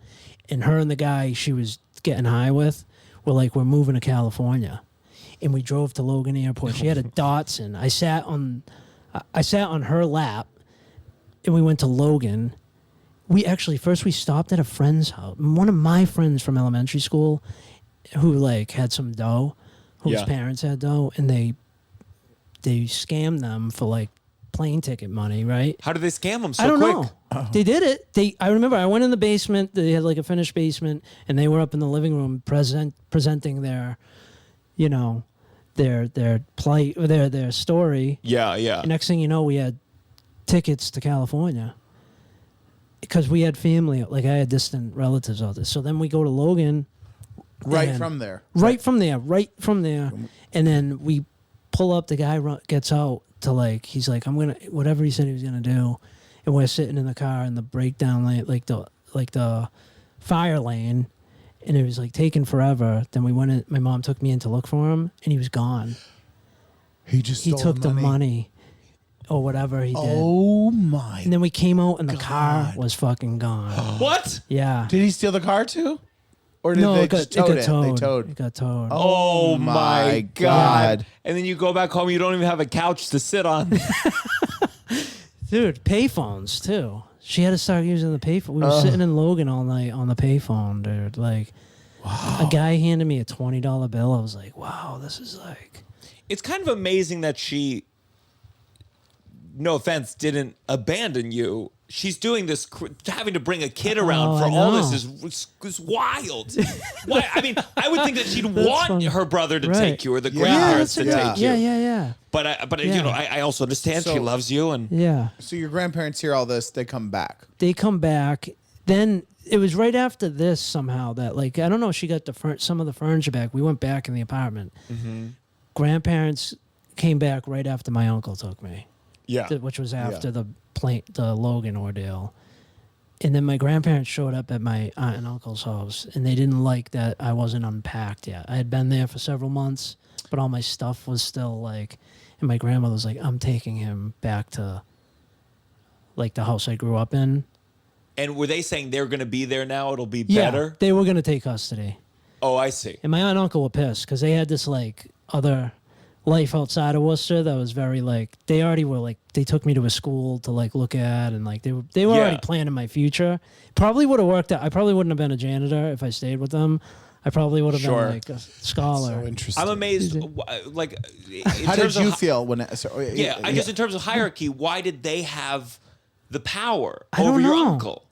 and her and the guy she was getting high with were like, we're moving to California. And we drove to Logan Airport. She had a Datsun. I sat on her lap, and we went to Logan. We stopped at a friend's house, one of my friends from elementary school, who like had some dough, whose parents had dough, and they scammed them for like plane ticket money, right? How did they scam them so I don't quick? know. They did it. I remember I went in the basement. They had like a finished basement, and they were up in the living room presenting their, you know, their plight, their story. Yeah. And next thing you know, we had tickets to California because we had family. Like I had distant relatives out there. So then we go to Logan. Right from there. Right from there. And then we pull up. The guy gets out to like, he's like, I'm going to, whatever he said he was going to do. And we're sitting in the car in the breakdown lane, like the fire lane. And it was like taking forever. Then we went in, my mom took me in to look for him, and he was gone. He stole took the money or whatever he did. Oh my. And then we came out and the car was fucking gone. What? Yeah. Did he steal the car too? Or did No, they it got just towed it? towed. They towed. It got towed. Oh my God. God. And then you go back home, you don't even have a couch to sit on. Dude, payphones too. She had to start using the payphone. We were sitting in Logan all night on the payphone, dude. Like, a guy handed me a $20 bill. I was like, wow, this is like... It's kind of amazing that she, no offense, didn't abandon you. She's doing this, having to bring a kid around for I all know. this is wild. Why? I mean, I would think that she'd want funny. her brother to Right. take you or the grandparents to take you. Yeah. But Yeah. you know, I also understand she So- loves you and Yeah. So your grandparents hear all this, they come back. They come back. Then it was right after this somehow that, like, I don't know, she got some of the furniture back. We went back in the apartment. Grandparents came back right after my uncle took me. Yeah. which was after the Logan ordeal. And then my grandparents showed up at my aunt and uncle's house, and they didn't like that I wasn't unpacked yet. I had been there for several months, but all my stuff was still like, and my grandmother was like, I'm taking him back to like the house I grew up in. And were they saying they're going to be there now? It'll be Yeah, better? they were going to take custody. Oh, I see. And my aunt and uncle were pissed because they had this like other life outside of Worcester that was very like, they already were like, they took me to a school to like look at, and like they were already planning my future. Probably would have worked out. I probably wouldn't have been a janitor if I stayed with them. I probably would have been like a scholar. So interesting. I'm amazed. Like, How did you feel when? I guess in terms of hierarchy, why did they have the power I don't over your know. uncle?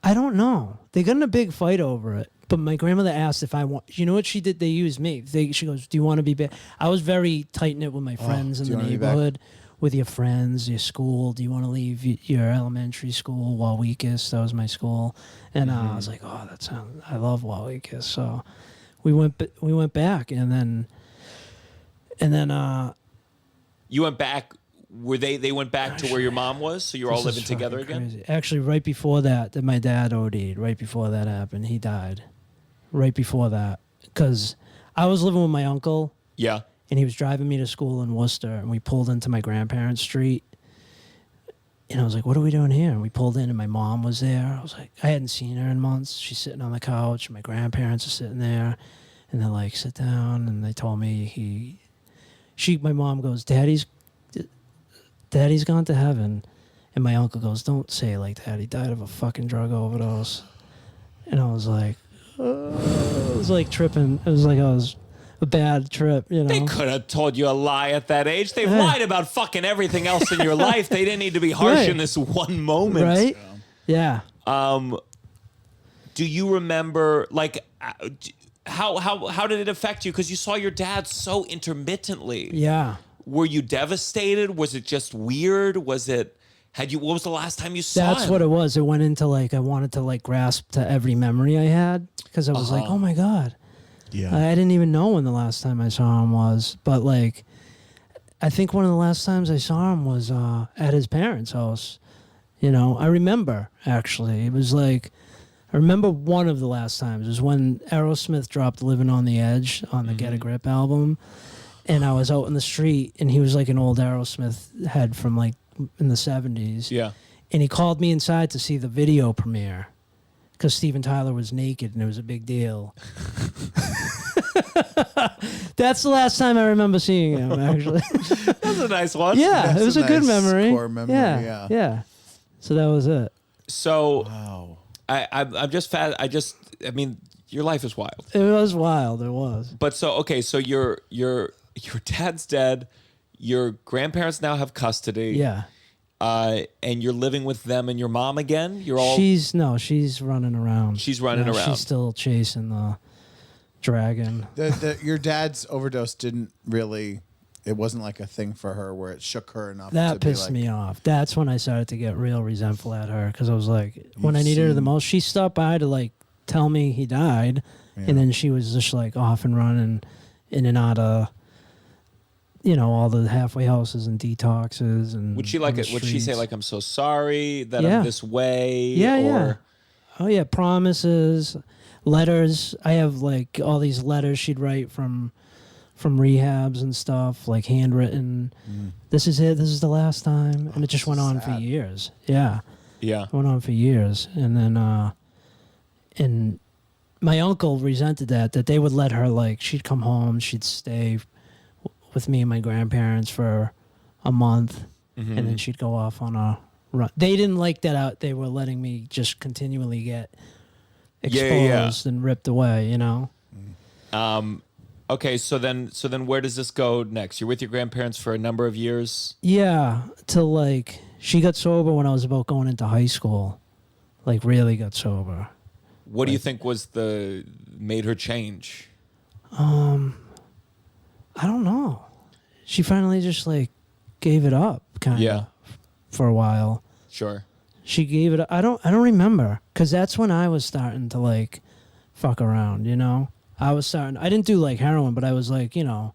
I don't know. They got in a big fight over it. But my grandmother asked if I want. You know what she did? They used me. She goes, "Do you want to be back?" I was very tight knit with my friends in do the you wanna be back? neighborhood, with your friends, your school. Do you want to leave your elementary school, Wauwikis? That was my school, and I was like, "Oh, that sounds. I love Wauwikis." So we went back, and then You went back. Were they went back to where your mom was? So you're all this living is together fucking again? crazy. Actually, right before that my dad OD'd. Right before that happened, he died. Right before that, because I was living with my uncle. Yeah. And he was driving me to school in Worcester, and we pulled into my grandparents' street. And I was like, "What are we doing here?" And we pulled in, and my mom was there. I was like, I hadn't seen her in months. She's sitting on the couch, and my grandparents are sitting there, and they're like, "Sit down." And they told me my mom goes, Daddy's gone to heaven. And my uncle goes, "Don't say it like that. He died of a fucking drug overdose." And I was like, it was like tripping. It was like I was a bad trip, you know. They could have told you a lie at that age. They've lied about fucking everything else in your life. They didn't need to be harsh in this one moment. Right? Yeah. Do you remember, like, how did it affect you? Because you saw your dad so intermittently. Yeah. Were you devastated? Was it just weird? What was the last time you saw him? That's what it was. It went into like I wanted to like grasp to every memory I had because I was like, oh my God. Yeah. I didn't even know when the last time I saw him was. But like, I think one of the last times I saw him was at his parents' house. You know, I remember actually. It was like, I remember one of the last times was when Aerosmith dropped Living on the Edge on the Get a Grip album. And I was out in the street, and he was like an old Aerosmith head from like in the 70s. Yeah. And he called me inside to see the video premiere because Steven Tyler was naked, and it was a big deal. That's the last time I remember seeing him, actually. That's a nice one. Yeah, That's it was a good nice memory. core memory, yeah. Yeah. So that was it. So Wow. I'm just fat. I mean, your life is wild. It was wild. It was. But so, okay, so your dad's dead. Your grandparents now have custody. Yeah. And you're living with them and your mom again? You're all... She's running around. She's running around. She's still chasing the dragon. Your dad's overdose didn't really. It wasn't like a thing for her where it shook her enough. That to be pissed like, me off. That's when I started to get real resentful at her because I was like, when I needed her the most, she stopped by to like tell me he died, and then she was just like off and running in and out of, you know, all the halfway houses and detoxes. And Would she would she say streets. like, "I'm so sorry that I'm this way"? Yeah, or... yeah. Oh yeah, promises, letters. I have like all these letters she'd write from rehabs and stuff, like handwritten. This is it. This is the last time, and it just went on for years. Yeah, Yeah. it went on for years, and then and my uncle resented that they would let her like she'd come home, she'd stay with me and my grandparents for a month, and then she'd go off on a run. They didn't like that out. They were letting me just continually get exposed and ripped away, you know? Okay, so then where does this go next? You're with your grandparents for a number of years? Yeah, till like she got sober when I was about going into high school. Like really got sober. What do you think was made her change? I don't know. She finally just like gave it up kind of Yeah. for a while. Sure. She gave it up. I don't remember cuz that's when I was starting to like fuck around, you know? I didn't do like heroin, but I was like, you know,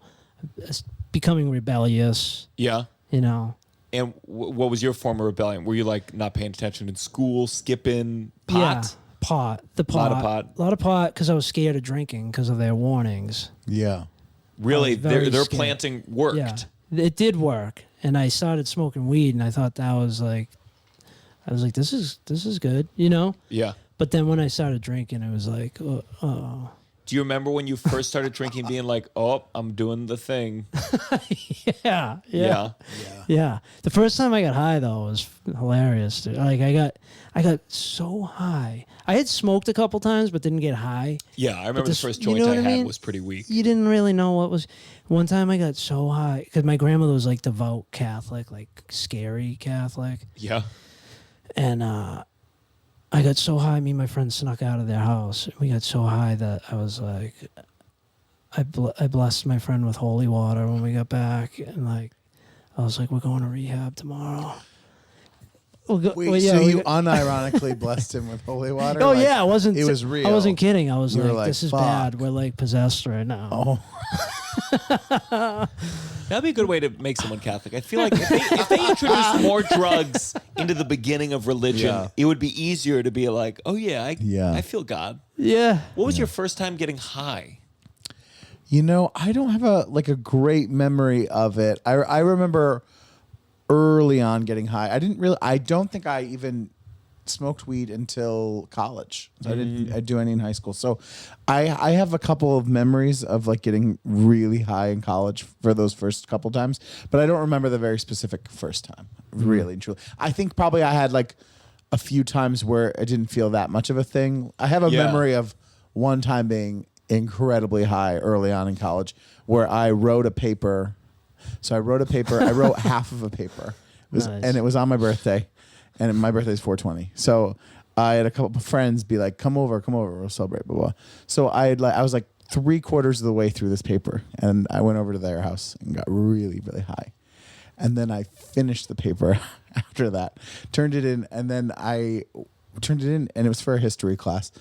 becoming rebellious, Yeah. you know. And what was your form of rebellion? Were you like not paying attention in school, skipping pot? Yeah, pot. The pot. A lot of pot. because I was scared of drinking because of their warnings. Yeah. Really, I was very their scared. planting worked. Yeah, it did work, and I started smoking weed, and I thought that was like, this is good, you know. Yeah. But then when I started drinking, it was like, oh. Do you remember when you first started drinking, being like, "Oh, I'm doing the thing"? Yeah. Yeah. Yeah. The first time I got high though was hilarious, dude. Like I got so high. I had smoked a couple times but didn't get high. Yeah, I remember the this- first you joint know I what I had mean? was pretty weak. You didn't really know what was. One time I got so high because my grandmother was like devout Catholic, like scary Catholic, Yeah. and I got so high. Me and my friend snuck out of their house. We got so high that I was like, I blessed my friend with holy water when we got back, and like, I was like, we're going to rehab tomorrow. We'll go, Wait, well, yeah, so we you got- unironically blessed him with holy water? Oh Like, yeah, I wasn't. It was real. I wasn't kidding. I was You were like, like, this is "Fuck." bad. We're like possessed right now. Oh, That'd be a good way to make someone Catholic. I feel like if they introduced more drugs into the beginning of religion, Yeah. it would be easier to be like, "Oh yeah, Yeah. I feel God." Yeah. What was your first time getting high? you know, I don't have a great memory of it. I remember early on getting high. I don't think I even smoked weed until college. So I didn't do any in high school. So I have a couple of memories of like getting really high in college for those first couple times, but I don't remember the very specific first time. Really and truly. I think probably I had like a few times where it didn't feel that much of a thing. I have a Yeah. memory of one time being incredibly high early on in college where I wrote a paper. So I wrote a paper. I wrote half of a paper. Nice. And it was on my birthday. And my birthday is 4/20. So I had a couple of friends be like, come over, we'll celebrate, blah, blah. So I was like 3/4 of the way through this paper. And I went over to their house and got really, really high. And then I finished the paper after that, turned it in, and then and it was for a history class.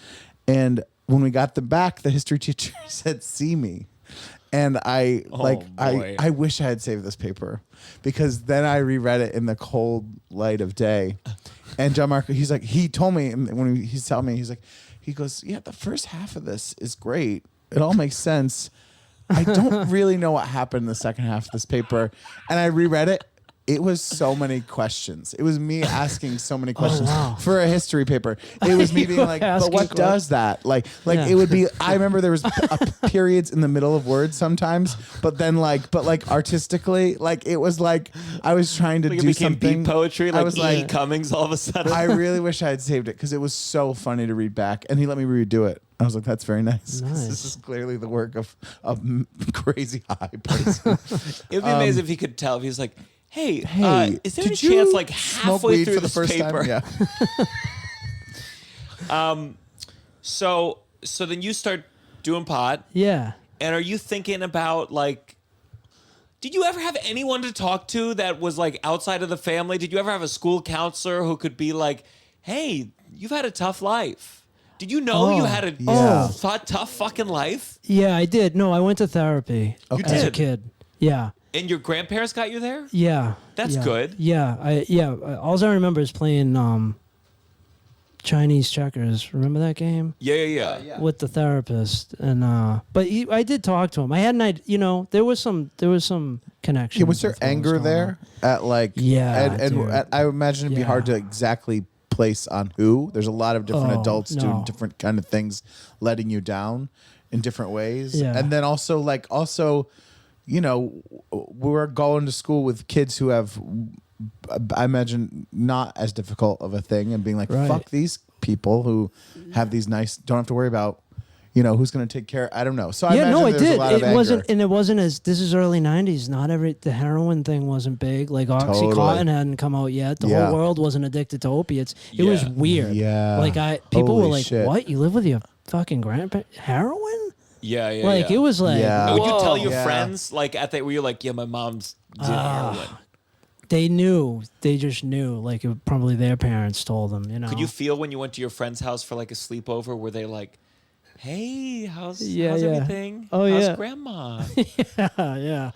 And when we got them back, the history teacher said, "See me." And I boy. wish I had saved this paper because then I reread it in the cold light of day. And Gianmarco, he told me when he's telling me, he goes, "Yeah, the first half of this is great. It all makes sense. I don't really know what happened in the second half of this paper." And I reread it. It was so many questions. It was me asking so many questions for a history paper. It was me being like, "But asking what does that?" Like Yeah. it would be. I remember there was periods in the middle of words sometimes, but then artistically, it was like I was trying to Like do it became something. beat poetry. I Like was E. like, Cummings all of a sudden. I really wish I had saved it because it was so funny to read back, and he let me redo it. I was like, "That's very nice." 'Cause Nice. This is clearly the work of a crazy high person. It'd be amazing if he could tell. If he was like, "Hey, Hey, is there any did you chance like smoke halfway weed through for the this first paper?" time? Yeah. So then you start doing pot, Yeah. and are you thinking about like? Did you ever have anyone to talk to that was like outside of the family? Did you ever have a school counselor who could be like, "Hey, you've had a tough life. Did you know you had a Yeah. tough fucking life?" Yeah, I did. No, I went to therapy You as a did? kid. Yeah. And your grandparents got you there? Yeah. That's yeah. good. Yeah. All I remember is playing Chinese checkers. Remember that game? Yeah. With the therapist, and I did talk to him. I had an idea, there was some connection. Yeah, was there anger there at Yeah, and dude. I imagine it'd be hard to Yeah. exactly place on who. There's a lot of different Oh, adults doing no. different kind of things, letting you down in different ways. Yeah. And then also we're going to school with kids who have, I imagine, not as difficult of a thing, and being like, Right. fuck these people who have these nice, don't have to worry about, who's going to take care. I don't know. So I Yeah, imagine no, it there's a did. lot of It wasn't, anger. and it wasn't as. This is early '90s. Not the heroin thing wasn't big. Like Totally. OxyContin hadn't come out yet. The Yeah. whole world wasn't addicted to opiates. It was Yeah. weird. Yeah. Like people were Holy like, shit. "What? You live with your fucking grandparents? Heroin?" Yeah. Like it was like, Yeah. Would you tell whoa. your Yeah. friends like at that where you're like, "Yeah, my mom's did heroin." They knew. They just knew. Like probably their parents told them. Could you feel when you went to your friend's house for like a sleepover, were they like, "Hey, how's Yeah. everything? Oh, how's yeah. grandma?" yeah.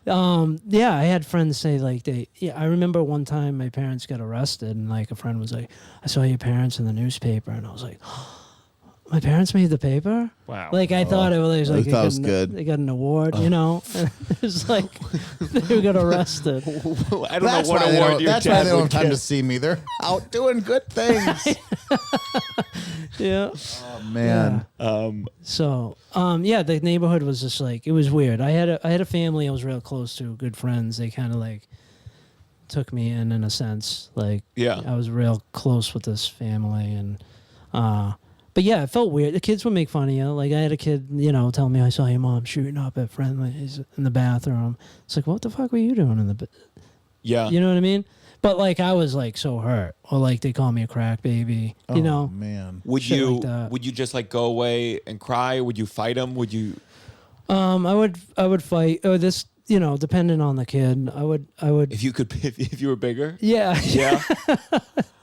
Yeah, I had friends say like I remember one time my parents got arrested and like a friend was like, I saw your parents in the newspaper, and I was like, my parents made the paper? Wow. Like I thought it was like I thought it was good. They got an award, you know? And it was like they got arrested. I don't That's know what why they award don't, your that's why dad they don't would have time get. to see me. They're out doing good things. Yeah. Oh man. So, yeah, the neighborhood was just like, it was weird. I had a family I was real close to, good friends. They kind of like took me in a sense. Like, Yeah. I was real close with this family. And, but yeah, it felt weird. The kids would make fun of you. Like, I had a kid, you know, tell me I saw your mom shooting up at Friendly's in the bathroom. It's like, what the fuck were you doing in the Yeah. You know what I mean? But like, I was like so hurt. Or like, they call me a crack baby, you know? Man. Would shit you like that. would you just like go away and cry? Would you fight him? Would you? I would fight, or this, you know, depending on the kid, I would, If you could, if you were bigger. yeah, Yeah.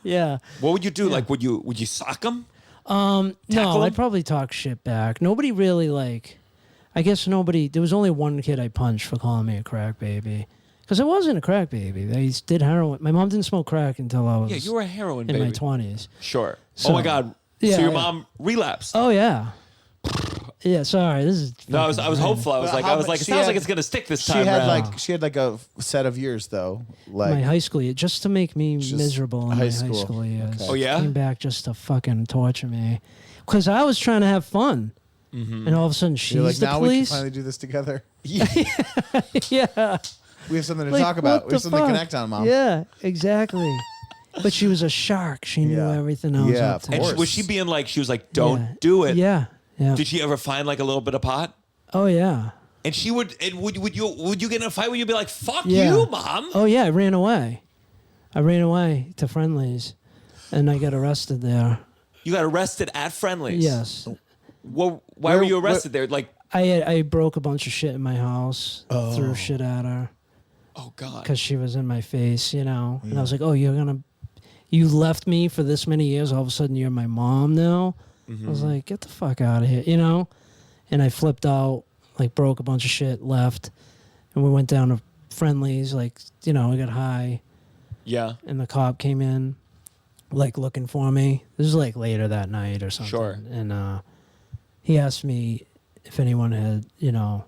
yeah. What would you do? Like, would you sock him? No, Tackle him? I'd probably talk shit back. Nobody really like, I guess nobody, there was only one kid I punched for calling me a crack baby. Because I wasn't a crack baby. They did heroin. My mom didn't smoke crack until I was Yeah, you were a heroin in baby. my 20s. Sure. So- oh my God. Yeah, so your yeah. mom relapsed. Oh, yeah. Yeah, sorry. This is. No, I was fucking hopeful. I was Well, like, how it much- sounds she like had- it's gonna stick this She time had around. like a set of years though. Like My high school year, just to make me Just miserable in my high high school. school years. Okay. Oh, yeah? Came back just to fucking torture me. Because I was trying to have fun. And all of a sudden, she's you're like, the now we can police. finally do this together. Yeah. We have something to Like, talk about. what We the have something fuck? to connect on, Mom. Yeah, exactly. But she was a shark. She knew Yeah. everything I was Yeah, up to. of and course. was she being like, she was like, don't Yeah. do it. Yeah, yeah. Did she ever find like a little bit of pot? Oh yeah. And she would, and would you get in a fight where you'd be like, fuck Yeah. you, Mom? Oh yeah. I ran away. I ran away to Friendly's, and I got arrested there. You got arrested at Friendly's. Yes. Well, why were you arrested there? Like, I broke a bunch of shit in my house. Threw shit at her oh God. because she was in my face, you know. And I was like, "Oh, you left me for this many years. All of a sudden, you're my mom now." I was like, "Get the fuck out of here," you know. And I flipped out, like broke a bunch of shit, left, and we went down to Friendly's. Like, you know, I got high, Yeah. and the cop came in, like looking for me. This was like later that night or something. Sure. And he asked me if anyone had, you know,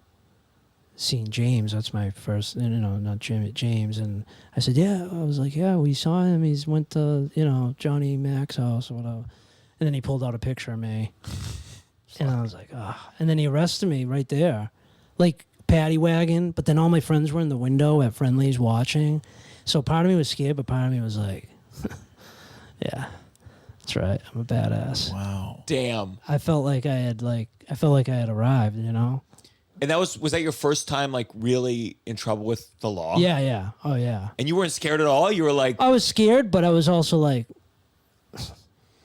seen James. That's my first, you know, not Jim, James. And I said, yeah. I was like, yeah, we saw him. He's went to, you know, Johnny Mac's house or whatever. And then he pulled out a picture of me. And I was like, ah. And then he arrested me right there. Like, paddy wagon. But then all my friends were in the window at Friendly's watching. So part of me was scared, but part of me was like, yeah, that's right. I'm a badass. Wow. Damn. I felt like I had arrived, you know? And was that your first time like really in trouble with the law? Yeah, yeah. Oh, yeah. And you weren't scared at all? You were like, I was scared, but I was also like,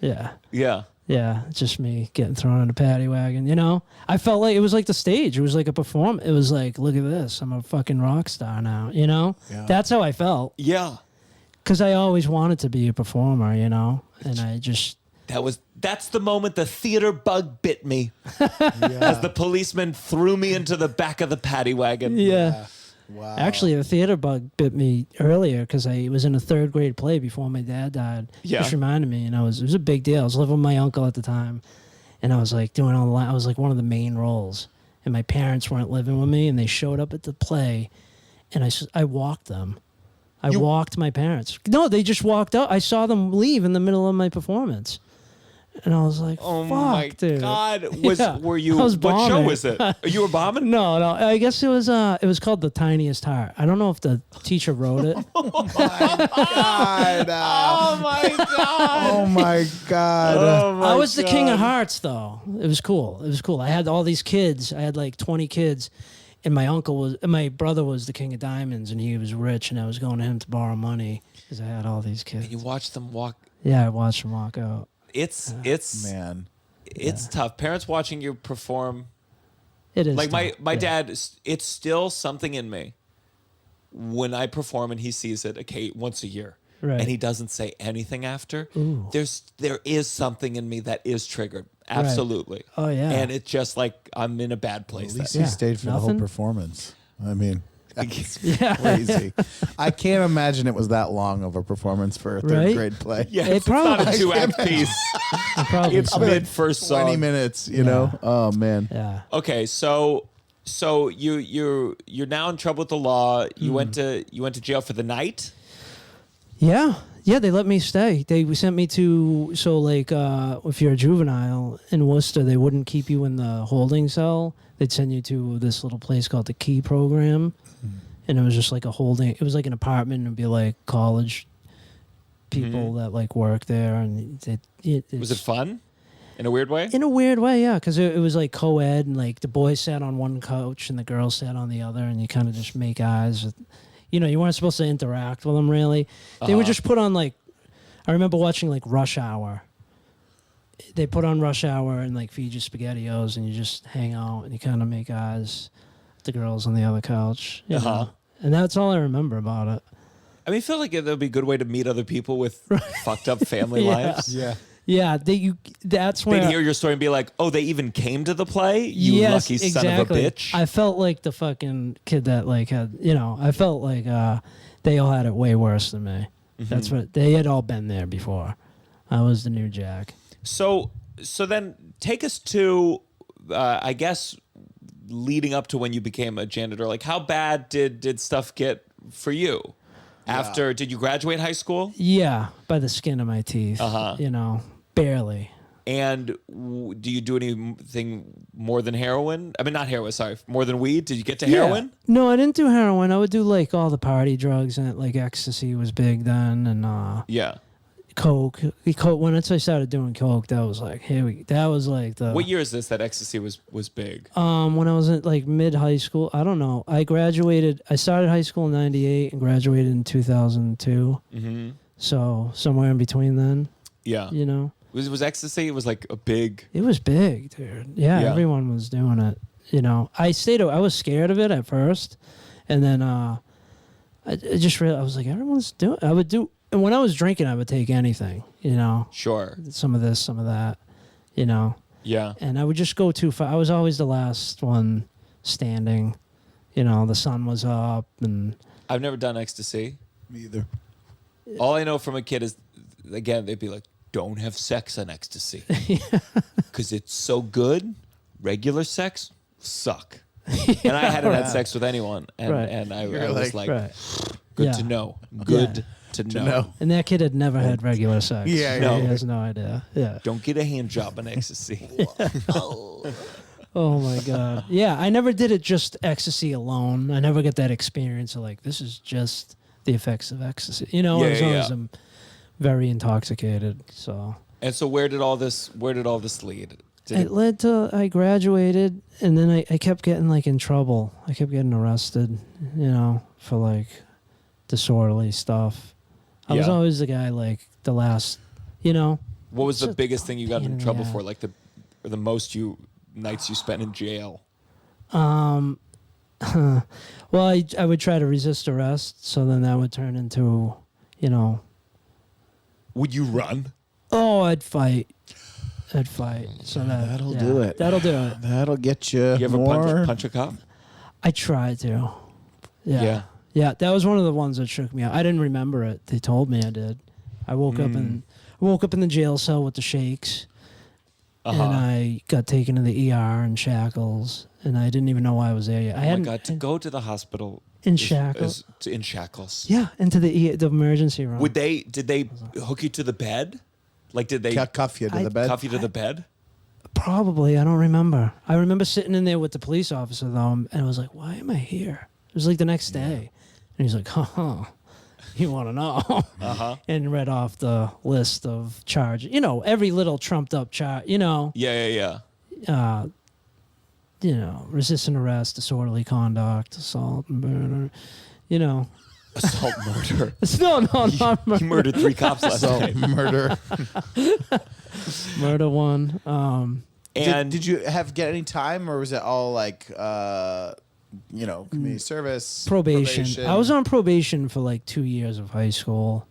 yeah, yeah. yeah. It's just me getting thrown in a paddy wagon, you know? I felt like it was like the stage. It was like a performance. It was like, look at this. I'm a fucking rock star now, you know? Yeah. That's how I felt. Yeah. Because I always wanted to be a performer, you know? And I just, That's the moment the theater bug bit me. As the policeman threw me into the back of the paddy wagon. yeah. Wow. Actually, the theater bug bit me earlier because I was in a third grade play before my dad died. Yeah. Just reminded me, and it was a big deal. I was living with my uncle at the time, and I was like doing all the I was like one of the main roles, and my parents weren't living with me, and they showed up at the play, and I walked them. I walked my parents. No, they just walked out. I saw them leave in the middle of my performance. And I was like, Oh fuck, my dude. God. Yeah. Were you, I was what show bombing. was it? You were bombing? No, I guess it was called The Tiniest Heart. I don't know if the teacher wrote it. God. Oh my God. Oh my God. I was the king of hearts, though. It was cool. It was cool. I had all these kids. I had like 20 kids, and my brother was the king of diamonds, and he was rich, and I was going to him to borrow money because I had all these kids. You watched them walk. Yeah, I watched them walk out. It's Man. it's tough. Parents watching you perform. It is Like tough. my Yeah. dad, it's still something in me when I perform and he sees it once a year. Right. And he doesn't say anything after. There is something in me that is triggered. Absolutely. Oh, yeah. And it's just like I'm in a bad place. At least that he stayed for the whole Nothing? performance. I mean, Yeah. Crazy. I can't imagine it was that long of a performance for a third Right? grade play. Yeah, It it's not a probably- 2-act piece. Probably It's so. mid first 20 song. minutes, you know? Oh, man. Yeah. Okay, so you're now in trouble with the law. You went to jail for the night. Yeah. Yeah, they let me stay. They sent me to, if you're a juvenile in Worcester, they wouldn't keep you in the holding cell. They'd send you to this little place called the Key Program. And it was just like it was like an apartment. It'd be like college people that like work there. And Was it fun? In a weird way? in a weird way, yeah, because it was like co-ed, and like the boys sat on one couch and the girls sat on the other, and you kind of just make eyes with, you weren't supposed to interact with them really. They would just put on like, I remember watching like Rush Hour. They put on Rush Hour and like feed you SpaghettiOs, and you just hang out and you kind of make eyes with the girls on the other couch. You know? And that's all I remember about it. I mean, I feel like that would be a good way to meet other people with fucked up family Yeah. lives. Yeah. Yeah, that's when They'd hear your story and be like, "Oh, they even came to the play, you yes, lucky exactly. son of a bitch." I felt like the fucking kid that like had, I felt like they all had it way worse than me. That's what they had all been there before. I was the new Jack. So then take us to, I guess, leading up to when you became a janitor. Like, how bad did stuff get for you? After, did you graduate high school? Yeah, by the skin of my teeth. Barely. And do you do anything more than heroin? I mean, not heroin, sorry, more than weed? Did you get to heroin? No, I didn't do heroin. I would do like all the party drugs, and like ecstasy was big then, and Yeah. coke. Once I started doing coke, that was like that was like the. What year is this that ecstasy was big? When I was in like mid high school, I don't know. I started high school in '98 and graduated in 2002. Mm-hmm. So somewhere in between then, Yeah. Was ecstasy? It was like a big. It was big, dude. Yeah, Yeah. everyone was doing it. I was scared of it at first, and then I just realized I was like, everyone's doing. I would do, and when I was drinking, I would take anything. Sure. Some of this, some of that. Yeah. And I would just go too far. I was always the last one standing. The sun was up, and I've never done ecstasy. Me either. All I know from a kid is, again, they'd be like, "Don't have sex on ecstasy because it's so good. Regular sex suck." And I hadn't had sex with anyone, and Right. and I You're was like, like, right. "Good Yeah. to know. Good to know. know. And that kid had never had regular sex. Yeah, No. He has no idea. Yeah. Don't get a hand job on ecstasy." Oh my god. Yeah, I never did it just ecstasy alone. I never get that experience of like, this is just the effects of ecstasy. Yeah, as long yeah. as I'm very intoxicated. So And so where did all this lead? it led to I graduated, and then I kept getting like in trouble. I kept getting arrested, for like disorderly stuff. I was Yeah. always the guy like the last, What was the Just biggest thing you got pain in in the trouble ass. for? Like the most nights you spent in jail? Well, I would try to resist arrest, so then that would turn into, Would you run? I'd fight. So That'll do it. That'll do it. That'll get you, You ever more. punch a cop? I tried to. Yeah. Yeah. Yeah, that was one of the ones that shook me out. I didn't remember it. They told me I did. I woke up in the jail cell with the shakes, and I got taken to the ER in shackles, and I didn't even know why I was there yet. I Oh my hadn't God! To go to the hospital in is- shackles. in shackles. Yeah, into the emergency room. Did they hook you to the bed? Like, did they Cuff you to I- the bed. cuff you to the bed? Probably. I don't remember. I remember sitting in there with the police officer, though, and I was like, why am I here? It was like the next day. And he's like, you want to know? And read off the list of charges. Every little trumped up charge, Yeah. resisting arrest, disorderly conduct, assault, murder, Assault, murder. No, not He murder. murdered 3 cops last So night. murder. Murder one. And did you get any time, or was it all like, community service, Probation. I was on probation for like 2 years of high school.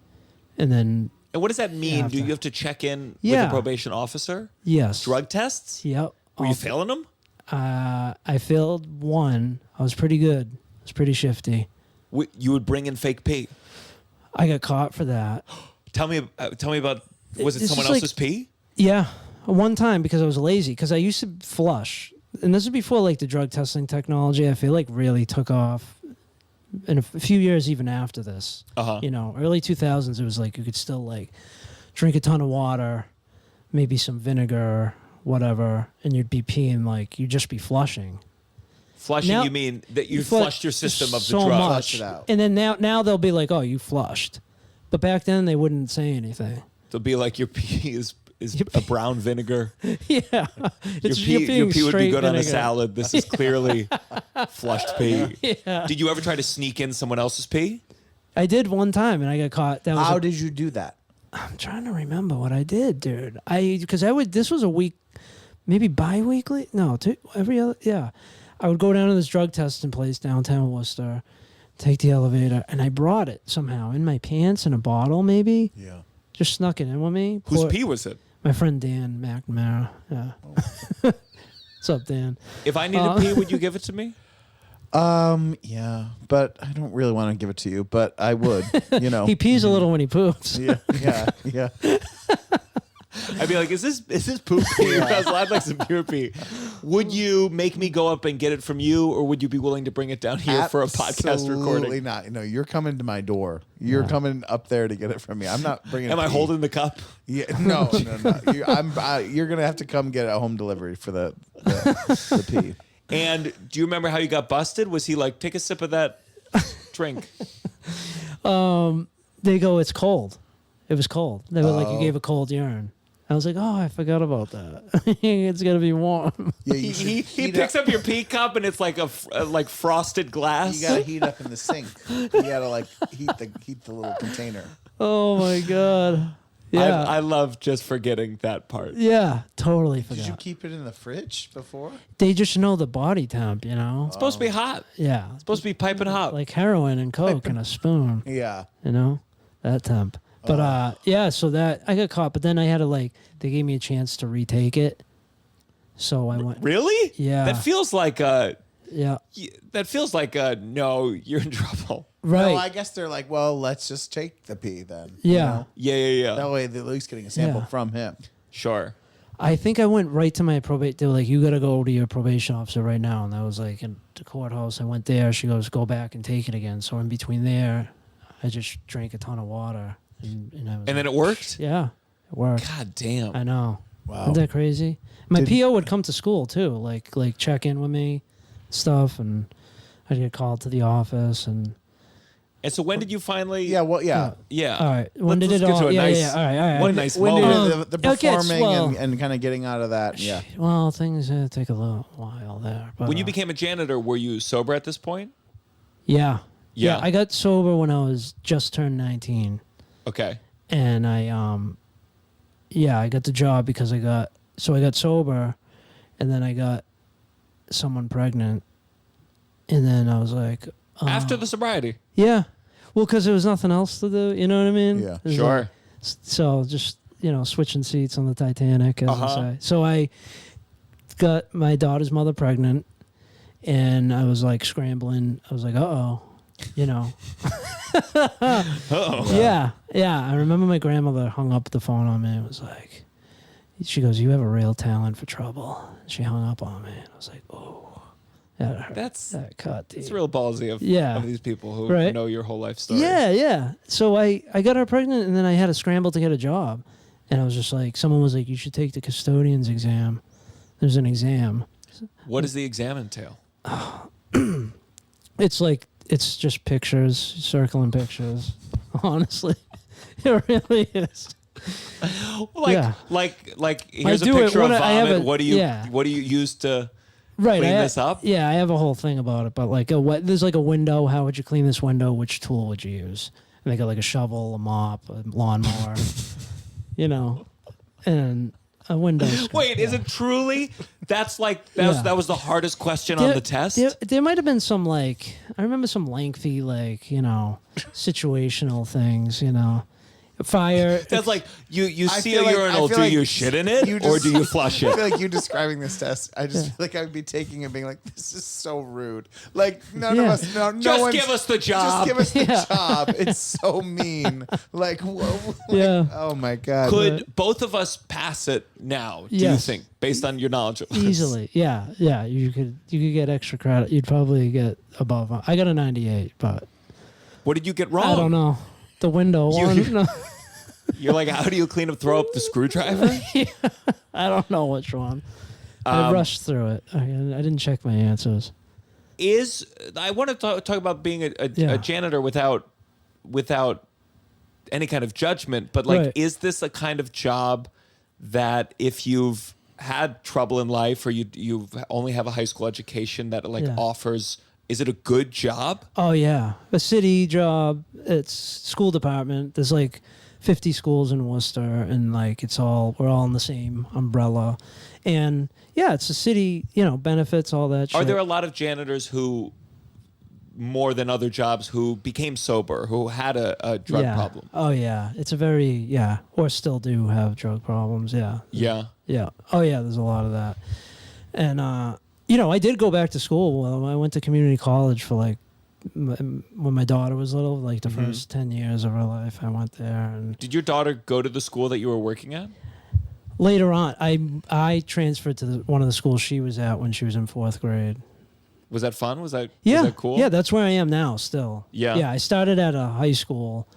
And then, what does that mean? After. Do you have to check in with Yeah. the probation officer? yes. Drug tests? Yep. Were you failing them? I failed one. I was pretty good. It's pretty shifty. You would bring in fake pee. I got caught for that. Tell me about. Was it This someone is like- else's pee? Yeah, one time because I was lazy. Because I used to flush, and this is before like the drug testing technology. I feel like really took off, in a few years even after this. You know, early 2000s. It was like you could still like drink a ton of water, maybe some vinegar, whatever, and you'd be peeing like you'd just be flushing. Flushing, Now- you mean that you flush flushed your system of the so drug? much. Flush it out. And then now they'll be like, "Oh, you flushed," but back then they wouldn't say anything. They'll be like, your pee is a brown vinegar. Yeah, Your pee would be good on a salad. This is clearly flushed pee. Yeah. Did you ever try to sneak in someone else's pee? I did one time, and I got caught. That was How did you do that? I'm trying to remember what I did, dude. Because I would. This was a week, maybe bi-weekly. No, every other. Yeah, I would go down to this drug testing place downtown Worcester, take the elevator, and I brought it somehow in my pants in a bottle, maybe. Yeah. Just snuck it in with me. Whose pee was it? My friend Dan McNamara. Yeah. What's up, Dan? If I needed pee, would you give it to me? Yeah, but I don't really want to give it to you, but I would, you know. He pees a little when he poops. yeah. I'd be like, is this poop pee? I'd like some pure pee. Would you make me go up and get it from you, or would you be willing to bring it down here for a podcast recording? Absolutely not. No, you're coming to my door. You're coming up there to get it from me. I'm not bringing. Am I pee. holding the cup? Yeah, no. You're gonna have to come get a home delivery for the pee. And do you remember how you got busted? Was he like, take a sip of that drink? They go, it's cold. It was cold. They were like, you gave a cold urine. I was like, oh, I forgot about that. It's gonna be warm. Yeah, you He should picks up your pee cup and it's like like frosted glass. You gotta heat up in the sink. You gotta like heat the little container. Oh my god. Yeah. I love just forgetting that part. Yeah, totally forgot. Did you keep it in the fridge before? They just know the body temp, you know? It's supposed to be hot. Yeah. It's supposed to be piping hot. Like heroin and coke and a spoon, Yeah. you know? That temp. But yeah, so that I got caught, but then I had to they gave me a chance to retake it. So I went. Really? Yeah. That feels like Yeah. no, you're in trouble. Right. No, I guess they're like, well, let's just take the pee then. Yeah. You know? Yeah. That way they're at least getting a sample Yeah. from him. Sure. I think I went right to my probate. They were like, you got to go to your probation officer right now. And that was like in the courthouse. I went there. She goes, go back and take it again. So in between there, I just drank a ton of water. And then it worked? Yeah, it worked. God damn. I know. Wow. Isn't that crazy? My PO would come to school too, like check in with me, stuff, and I'd get called to the office. And so when did you finally? Yeah. Well. Yeah. Yeah. all right, when Let's did it get to all? a Yeah, nice- yeah. All right. One nice When moment. did the it gets, performing well- and kind of getting out of that? Yeah. Well, things take a little while there. But, When you became a janitor, were you sober at this point? yeah, Yeah. I got sober when I was just turned 19. Okay. And I got the job because I got sober, and then I got someone pregnant, and then I was like, After the sobriety. yeah, well, because there was nothing else to do, you know what I mean? Yeah. It was Sure. like- so just switching seats on the Titanic, as I say. So I got my daughter's mother pregnant, and I was like scrambling. I was like, uh-oh. Yeah. I remember my grandmother hung up the phone on me and was like, she goes, you have a real talent for trouble. She hung up on me. And I was like, oh. That cut deep. It's real ballsy of these people who Right. know your whole life story. Yeah. So I got her pregnant, and then I had to scramble to get a job. And I was just like, someone was like, you should take the custodian's exam. There's an exam. What does the exam entail? It's just pictures, circling pictures. Honestly, it really is. Like here's a do it picture of when I have vomit. a- What do you use to Right, clean this up? Yeah, I have a whole thing about it. But there's like a window. How would you clean this window? Which tool would you use? And they got like a shovel, a mop, a lawnmower, and a window. Wait, is it truly? That was the hardest question on the test. There might have been some I remember some lengthy situational things. fire. That's like you I see feel a like- urinal. I feel Do like you shit in it you or just- do you flush I it? feel like you describing this test. I just feel like I would be taking it, and being like, "This is so rude." Like none of Yeah. us, no Just one's- give us the job. Just give us the Yeah. job. It's so mean. Like, whoa. Yeah. Oh my god. Could both of us pass it now? Do you Yes. think, based on your knowledge of this? Easily, yeah. You could get extra credit. You'd probably get above. I got a 98, but What did you get wrong? I don't know. The window one. No, You're like, how do you clean up, throw up the screwdriver? I don't know which one. I rushed through it. I didn't check my answers. I want to talk about being a Yeah. janitor without any kind of judgment, but like, Right. is this a kind of job that if you've had trouble in life or you only have a high school education that like Yeah. offers? Is it a good job? Oh yeah, a city job. It's school department. There's like 50 schools in Worcester, and like we're all in the same umbrella. And yeah, it's a city. Benefits, all that. Are shit. there a lot of janitors who, more than other jobs, who became sober, who had a drug yeah. problem? Oh yeah, it's a very or still do have drug problems. Yeah. Yeah. Yeah. Oh yeah, there's a lot of that. And I did go back to school. Well, I went to community college for like when my daughter was little, like the first 10 years of her life. I went there, and Did your daughter go to the school that you were working at? later on, I transferred to one of the schools she was at when she was in 4th grade. Was that fun? Was that cool? Yeah, that's where I am now still. Yeah. Yeah, I started at a high school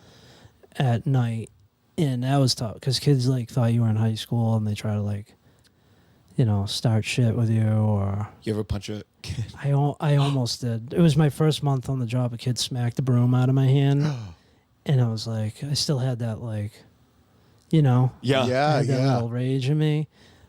at night, and that was tough because kids like thought you were in high school, and they try to like, start shit with you, or You ever punch a kid? I almost did. It was my first month on the job. A kid smacked the broom out of my hand, and I was like, I still had that like, Yeah. Yeah, I had that yeah. little rage in me.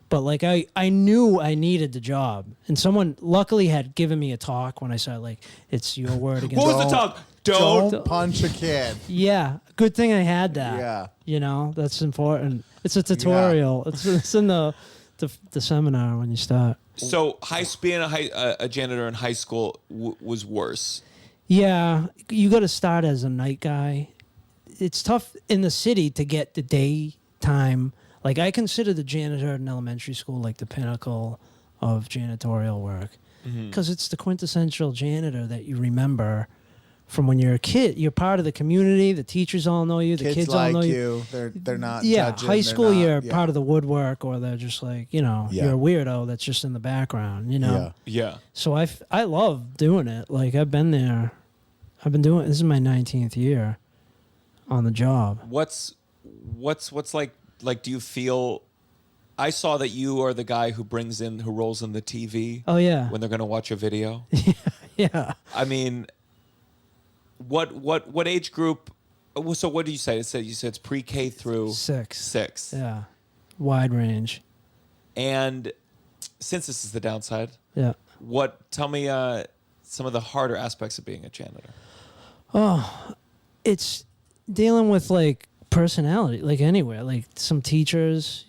But like I knew I needed the job, and someone luckily had given me a talk when I said like, it's your word against. What was the talk? Don't. punch a kid. Yeah, good thing I had that. Yeah. That's important. It's a tutorial. It's in the seminar when you start. So being a janitor in high school was worse. Yeah, you got to start as a night guy. It's tough in the city to get the daytime. Like I consider the janitor in elementary school like the pinnacle of janitorial work because it's the quintessential janitor that you remember from when you're a kid. You're part of the community. The teachers all know you. The kids all like know you. They're not. Yeah, judging, high they're school, not- you're yeah. part of the woodwork, or they're just like, you're a weirdo that's just in the background, Yeah. Yeah. So I love doing it. Like I've been there. I've been doing. This is my 19th year on the job. What's like? Do you feel? I saw that you are the guy who rolls in the TV. Oh yeah, When they're going to watch a video. yeah. I mean, what age group? So what do you say? You said it's pre-K through 6. Yeah, wide range. And since this is the downside, Yeah. tell me some of the harder aspects of being a janitor. It's dealing with like personality, like anywhere, like some teachers.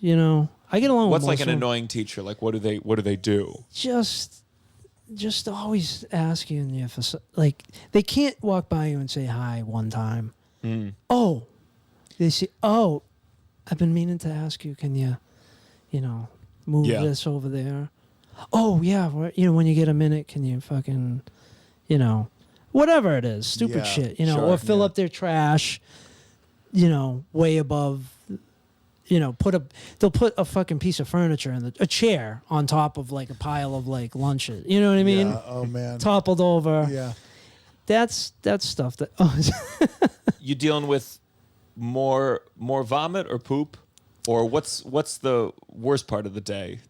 I get along. What's with like most an of them. annoying teacher? Like what do they do? Just always asking you for like they can't walk by you and say hi one time. Oh, they say, oh, I've been meaning to ask you. Can you, move Yeah. this over there? Oh yeah, when you get a minute, can you fucking, whatever it is, stupid Yeah, shit, sure, or fill yeah. up their trash, way above. They'll put a fucking piece of furniture in a chair on top of like a pile of like lunches. You know what I mean? Yeah. Oh man. Toppled over. Yeah. That's stuff that. You dealing with more vomit or poop, or what's the worst part of the day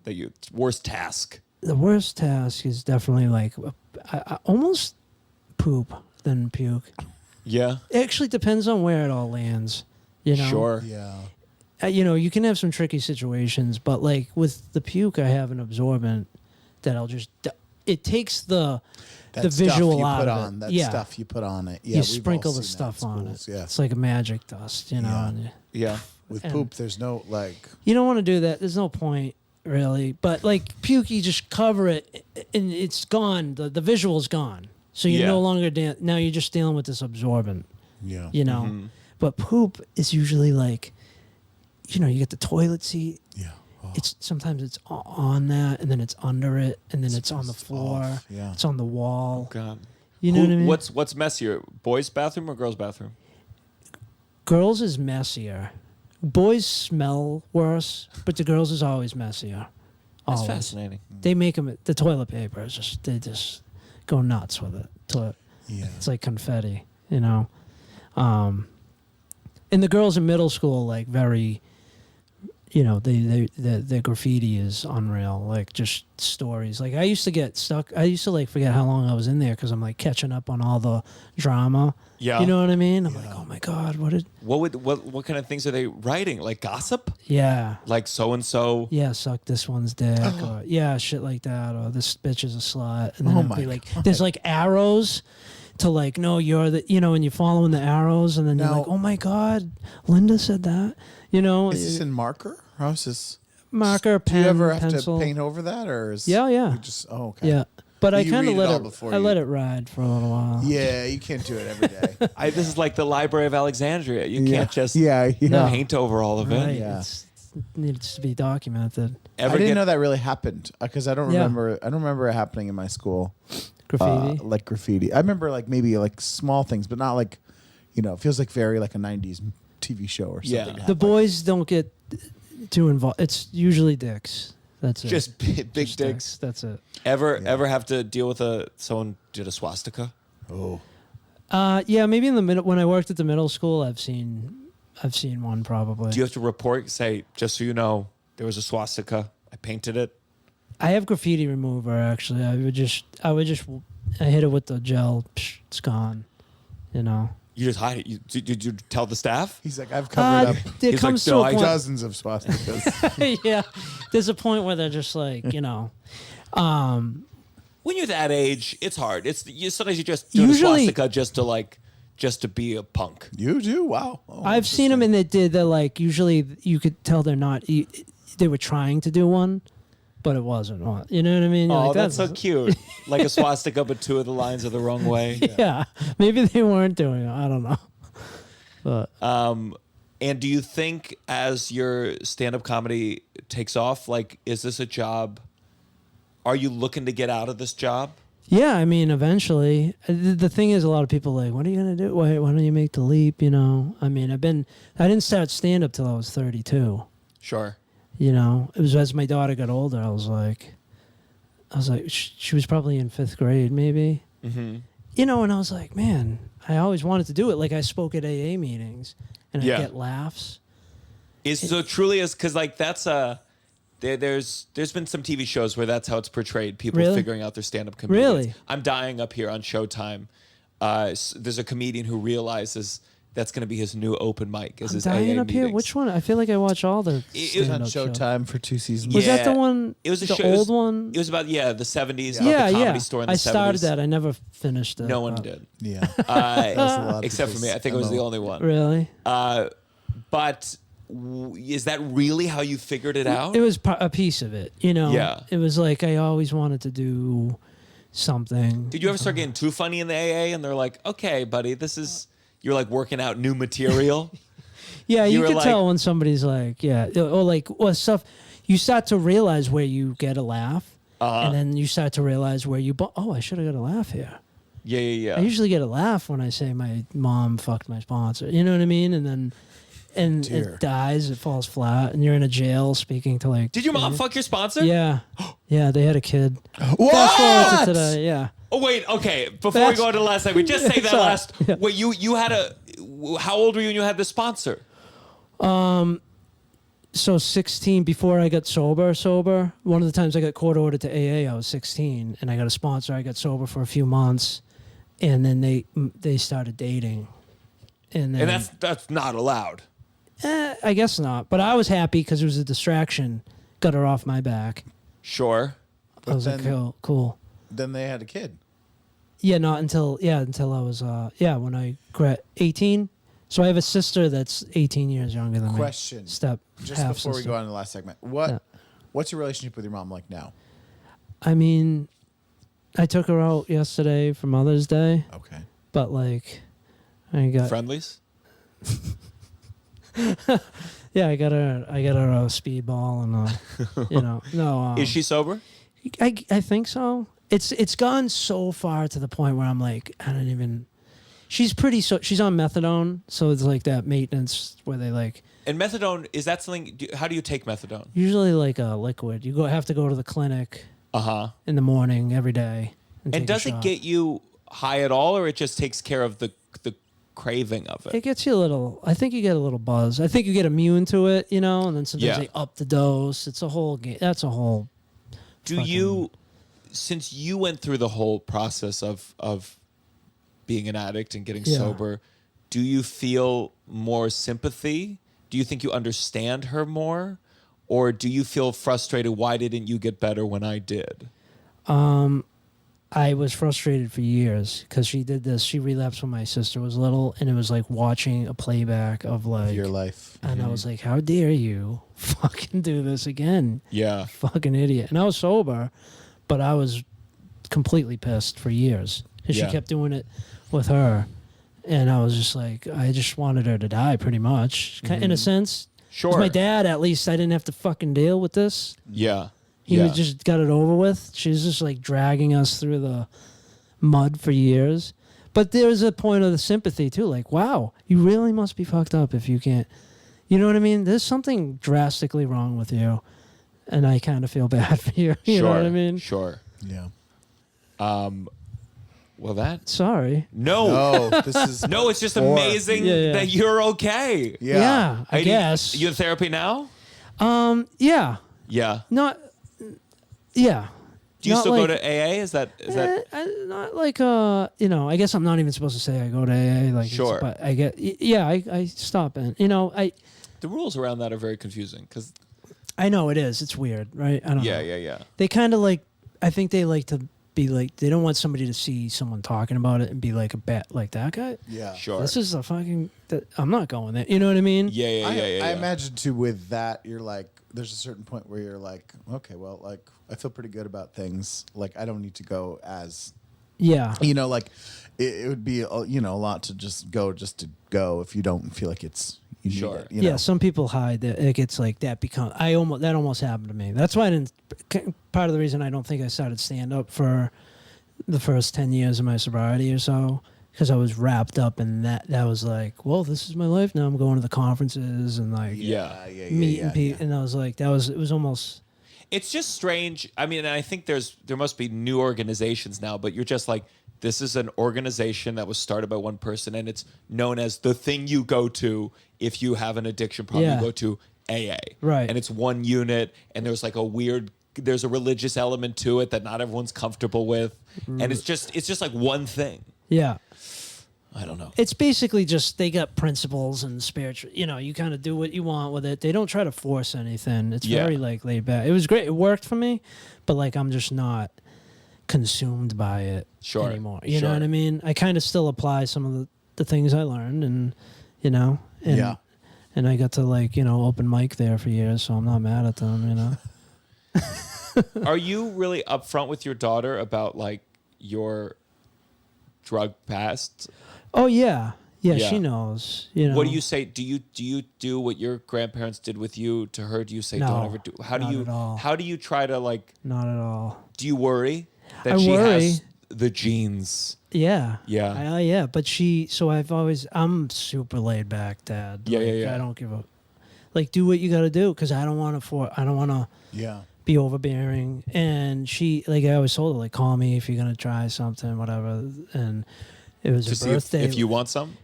worst task? The worst task is definitely like I almost poop than puke. Yeah. It actually depends on where it all lands. Sure. Yeah. You can have some tricky situations, but like with the puke, I have an absorbent that it takes the That visual stuff you out put of on. it. That Yeah. stuff you put on it. Yeah. You we've all sprinkle the seen that in stuff on it. schools, Yeah. It's like a magic dust, Yeah. and Yeah. With and- poop, there's no like. you don't want to do that. There's no point really. But like puke, you just cover it and it's gone. The visual's gone. So you're Yeah. no longer now you're just dealing with this absorbent. Yeah. You know. But poop is usually like, you get the toilet seat. Yeah. Oh. It's sometimes it's on that, and then it's under it, and then it's on the floor. off, yeah. It's on the wall. God. You know what I mean? What's messier, boys' bathroom or girls' bathroom? Girls is messier. Boys smell worse, but the girls is always messier. That's Always. fascinating. They make them. The toilet paper is they just go nuts with it. Yeah. It's like confetti, And the girls in middle school, like very, their graffiti is unreal. Like just stories. Like I used to get stuck. I used to like forget how long I was in there because I'm like catching up on all the drama. Yeah. You know what I mean? I'm like, oh my god, What kind of things are they writing? Like gossip? Yeah. Like so and so? Yeah, suck this one's dick, or shit like that, or this bitch is a slut, and then Oh it'd my be like, there's like arrows to like, no, you're the, and you're following the arrows, and then you're Now- like, oh my god, Linda said that, Is this in marker? How's this? marker, pen, Do you ever have pencil. to paint over that, or is Yeah. you just okay? Yeah, but I You kind of read it all let before I you- let it ride for a little while. Yeah, you can't do it every day. This is like the Library of Alexandria. You can't just yeah. paint over all of it. Right. Yeah. It needs to be documented. I didn't know that really happened because I don't Yeah. remember. I don't remember it happening in my school. Graffiti. Like graffiti. I remember like maybe like small things, but not like, it feels like very like a '90s TV show or something. Yeah. The happened. boys don't get too involved. It's usually dicks. That's it. Just big Just dicks. That's it. Ever have to deal with someone did a swastika? Oh, Yeah, maybe in the middle when I worked at the middle school, I've seen one probably. Do you have to report? Say, just so you know, there was a swastika. I painted it. I have graffiti remover actually. I hit it with the gel. Psh, it's gone. You just hide it. Did you tell the staff? he's like, I've covered up It He's comes like, to "No, a I point. dozens of swastikas. Yeah, there's a point where they're just like, When you're that age, it's hard. Sometimes you just do Usually- a swastika just to be a punk. You do? Wow. Oh, I've seen them and they did. They're like usually you could tell they're not. They were trying to do one, but it wasn't one. You know what I mean? You're Oh, like, that's so cute. Like a swastika, but two of the lines are the wrong way. Yeah, maybe they weren't doing it. I don't know. But And do you think as your stand-up comedy takes off, like, is this a job? Are you looking to get out of this job? yeah, I mean, eventually. The thing is, a lot of people are like, what are you gonna do? Why don't you make the leap? I mean, I didn't start stand up till I was 32. Sure. It was as my daughter got older. I was like, she was probably in 5th grade, maybe. Mm-hmm. And I was like, man, I always wanted to do it. Like I spoke at AA meetings, and Yeah. I get laughs. So truly is because like that's there's been some TV shows where that's how it's portrayed. People Really? figuring out their stand-up comedians. Really? I'm dying up here on Showtime. There's a comedian who realizes that's going to be his new open mic. Is I'm his dying AA up here. meetings. Which one? I feel like I watch all the. It was on stand-up shows. Showtime for 2 seasons. Was that Yeah. the one? It was a the show. It was- old one. It was about the 70s. Yeah, about the comedy yeah. store in the I 70s. started that. I never finished it. No one but- did. Yeah. was a lot Except for me. I think I was the only one. Really? But is that really how you figured it out? It was a piece of it. Yeah. It was like I always wanted to do something. Did you ever start getting too funny in the AA and they're like, okay, buddy, you're like working out new material? Yeah, You you were can like- tell when somebody's like, or stuff. You start to realize where you get a laugh, and then you start to realize where I should have got a laugh here. Yeah. I usually get a laugh when I say my mom fucked my sponsor. You know what I mean? And then, Dear. it dies, it falls flat, and you're in a jail speaking to like. Did your mom fuck your sponsor? Yeah, yeah, they had a kid. What? Fast forward to today. Yeah. Oh, wait, okay. Before we That's- go on to the last segment, just say that Sorry. last. Yeah. Wait, you had how old were you when you had the sponsor? So 16, before I got sober, one of the times I got court ordered to AA, I was 16, and I got a sponsor. I got sober for a few months, and then they started dating. And then, And that's not allowed. I guess not, but I was happy because it was a distraction. Got her off my back. Sure. I was like, then- cool. Then they had a kid. Yeah, not until I was when I 18. So I have a sister that's 18 years younger than Question. me. Step Just half before we sister. go on to the last segment, Yeah. what's your relationship with your mom like now? I mean, I took her out yesterday for Mother's Day, Okay. but like, I got Friendlies? Yeah, I got her a speedball and no. Is she sober? I think so. It's gone so far to the point where I'm like, I don't even. She's she's on methadone, so it's like that maintenance where they like. And methadone, is that something? How do you take methadone? Usually like a liquid. You have to go to the clinic. In the morning every day. And does it get you high at all, or it just takes care of the craving of it? It gets you a little. I think you get a little buzz. I think you get immune to it, and then sometimes they up the dose. It's a whole game. That's a whole. Do you, since you went through the whole process of being an addict and getting sober, do you feel more sympathy? Do you think you understand her more? Or do you feel frustrated? Why didn't you get better when I did? I was frustrated for years because she did this. She relapsed when my sister was little, and it was like watching a playback of like Your life. And I was like, how dare you fucking do this again? Yeah. Fucking idiot. And I was sober, but I was completely pissed for years. And she kept doing it with her. And I was just like, I just wanted her to die pretty much, in a sense. Sure. 'Cause my dad, at least I didn't have to fucking deal with this. Yeah. He was just got it over with. She's just like dragging us through the mud for years. But there's a point of the sympathy too. Like, wow, you really must be fucked up if you can't. You know what I mean? There's something drastically wrong with you. And I kind of feel bad for you. You know what I mean? Sure. Yeah. Well, that. Sorry. No. No, this is No, it's just amazing that you're okay. Yeah, I guess. You in therapy now? Yeah. Yeah. Not. Yeah. Do you Not still like, go to AA? Is that not like I guess I'm not even supposed to say I go to AA. Like, Sure. but I get. Yeah, I stop and the rules around that are very confusing because. I know it is. It's weird, right? I don't know. Yeah. They kind of like. I think they like to be like. They don't want somebody to see someone talking about it and be like a bat like that guy. Yeah. Sure. This is a fucking. I'm not going there. You know what I mean? Yeah. I imagine too with that, you're like, there's a certain point where you're like, okay, well, like I feel pretty good about things. Like I don't need to go as, Yeah. like it would be, a lot to just go if you don't feel like it's, you need Sure. it, you know? Yeah, some people hide that it gets like that that almost happened to me. That's why I didn't. Part of the reason I don't think I started stand up for the first 10 years of my sobriety or so, because I was wrapped up in that. That was like, well, this is my life now. I'm going to the conferences and like meeting people, and I was like, it was almost. It's just strange. I mean, I think there must be new organizations now, but you're just like, this is an organization that was started by one person, and it's known as the thing you go to if you have an addiction problem. You go to AA, right? And it's one unit, and there's like there's a religious element to it that not everyone's comfortable with, and it's just like one thing. Yeah. I don't know. It's basically just they got principles and spiritual. You kind of do what you want with it. They don't try to force anything. It's very like laid back. It was great. It worked for me, but like I'm just not consumed by it anymore. You know what I mean? I kind of still apply some of the things I learned, and and I got to like open mic there for years, so I'm not mad at them. Are you really upfront with your daughter about like your drug past? Oh yeah, she knows. What do you say? Do you do what your grandparents did with you to her? Do you say don't ever do? How do you try to like? Not at all. Do you worry that I she worry. has the genes? Yeah. Yeah. But I'm super laid back, Dad. Yeah. I don't give a like do what you got to do because I don't want to be overbearing. And she like I always told her like call me if you're gonna try something, whatever. And it was her birthday. If you want some.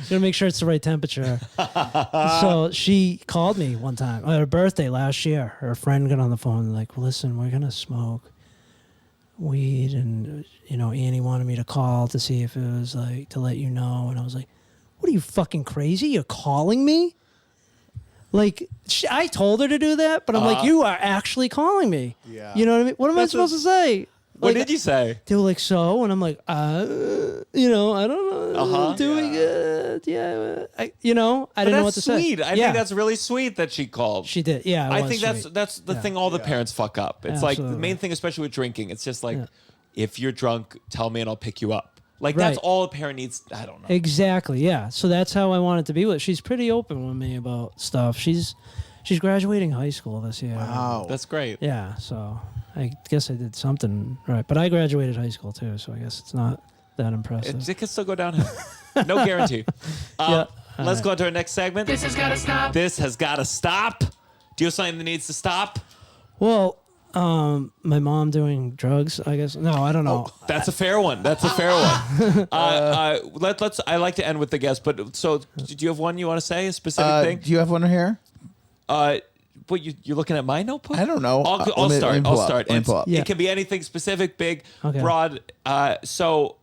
Gonna make sure it's the right temperature. So she called me one time on her birthday last year. Her friend got on the phone and like, well, listen, we're gonna smoke weed, and Annie wanted me to call to see if it was like to let you know. And I was like, what are you fucking crazy? You're calling me? Like I told her to do that, but I'm like, you are actually calling me. Yeah. You know what I mean? What am I supposed to say? What Like, did you say? They were like, so? And I'm like, I don't know. I'm doing it. Yeah. I didn't know what to say. Sweet. I think that's really sweet that she called. She did. Yeah. I think that's the thing all the parents fuck up. It's like the Absolutely. main thing, especially with drinking. It's just like, if you're drunk, tell me and I'll pick you up. Like Right. that's all a parent needs. I don't know. Exactly. Yeah. So that's how I want it to be with. She's pretty open with me about stuff. She's graduating high school this year. Wow. That's great. Yeah. So I guess I did something right, but I graduated high school too. So I guess it's not that impressive. It can still go downhill. No guarantee. Yeah. Let's go on to our next segment. This has gotta stop. This has got to stop. Do you have something that needs to stop? Well, my mom doing drugs. I guess no, I don't know. That's a fair one. That's a fair one. Let's. I like to end with the guest, but so do you have one you want to say? A specific thing? Do you have one here? What you're looking at my notebook? I don't know. I'll Let me start. pull I'll up. start. Let me pull up. Yeah. It can be anything specific, big, Okay. broad. So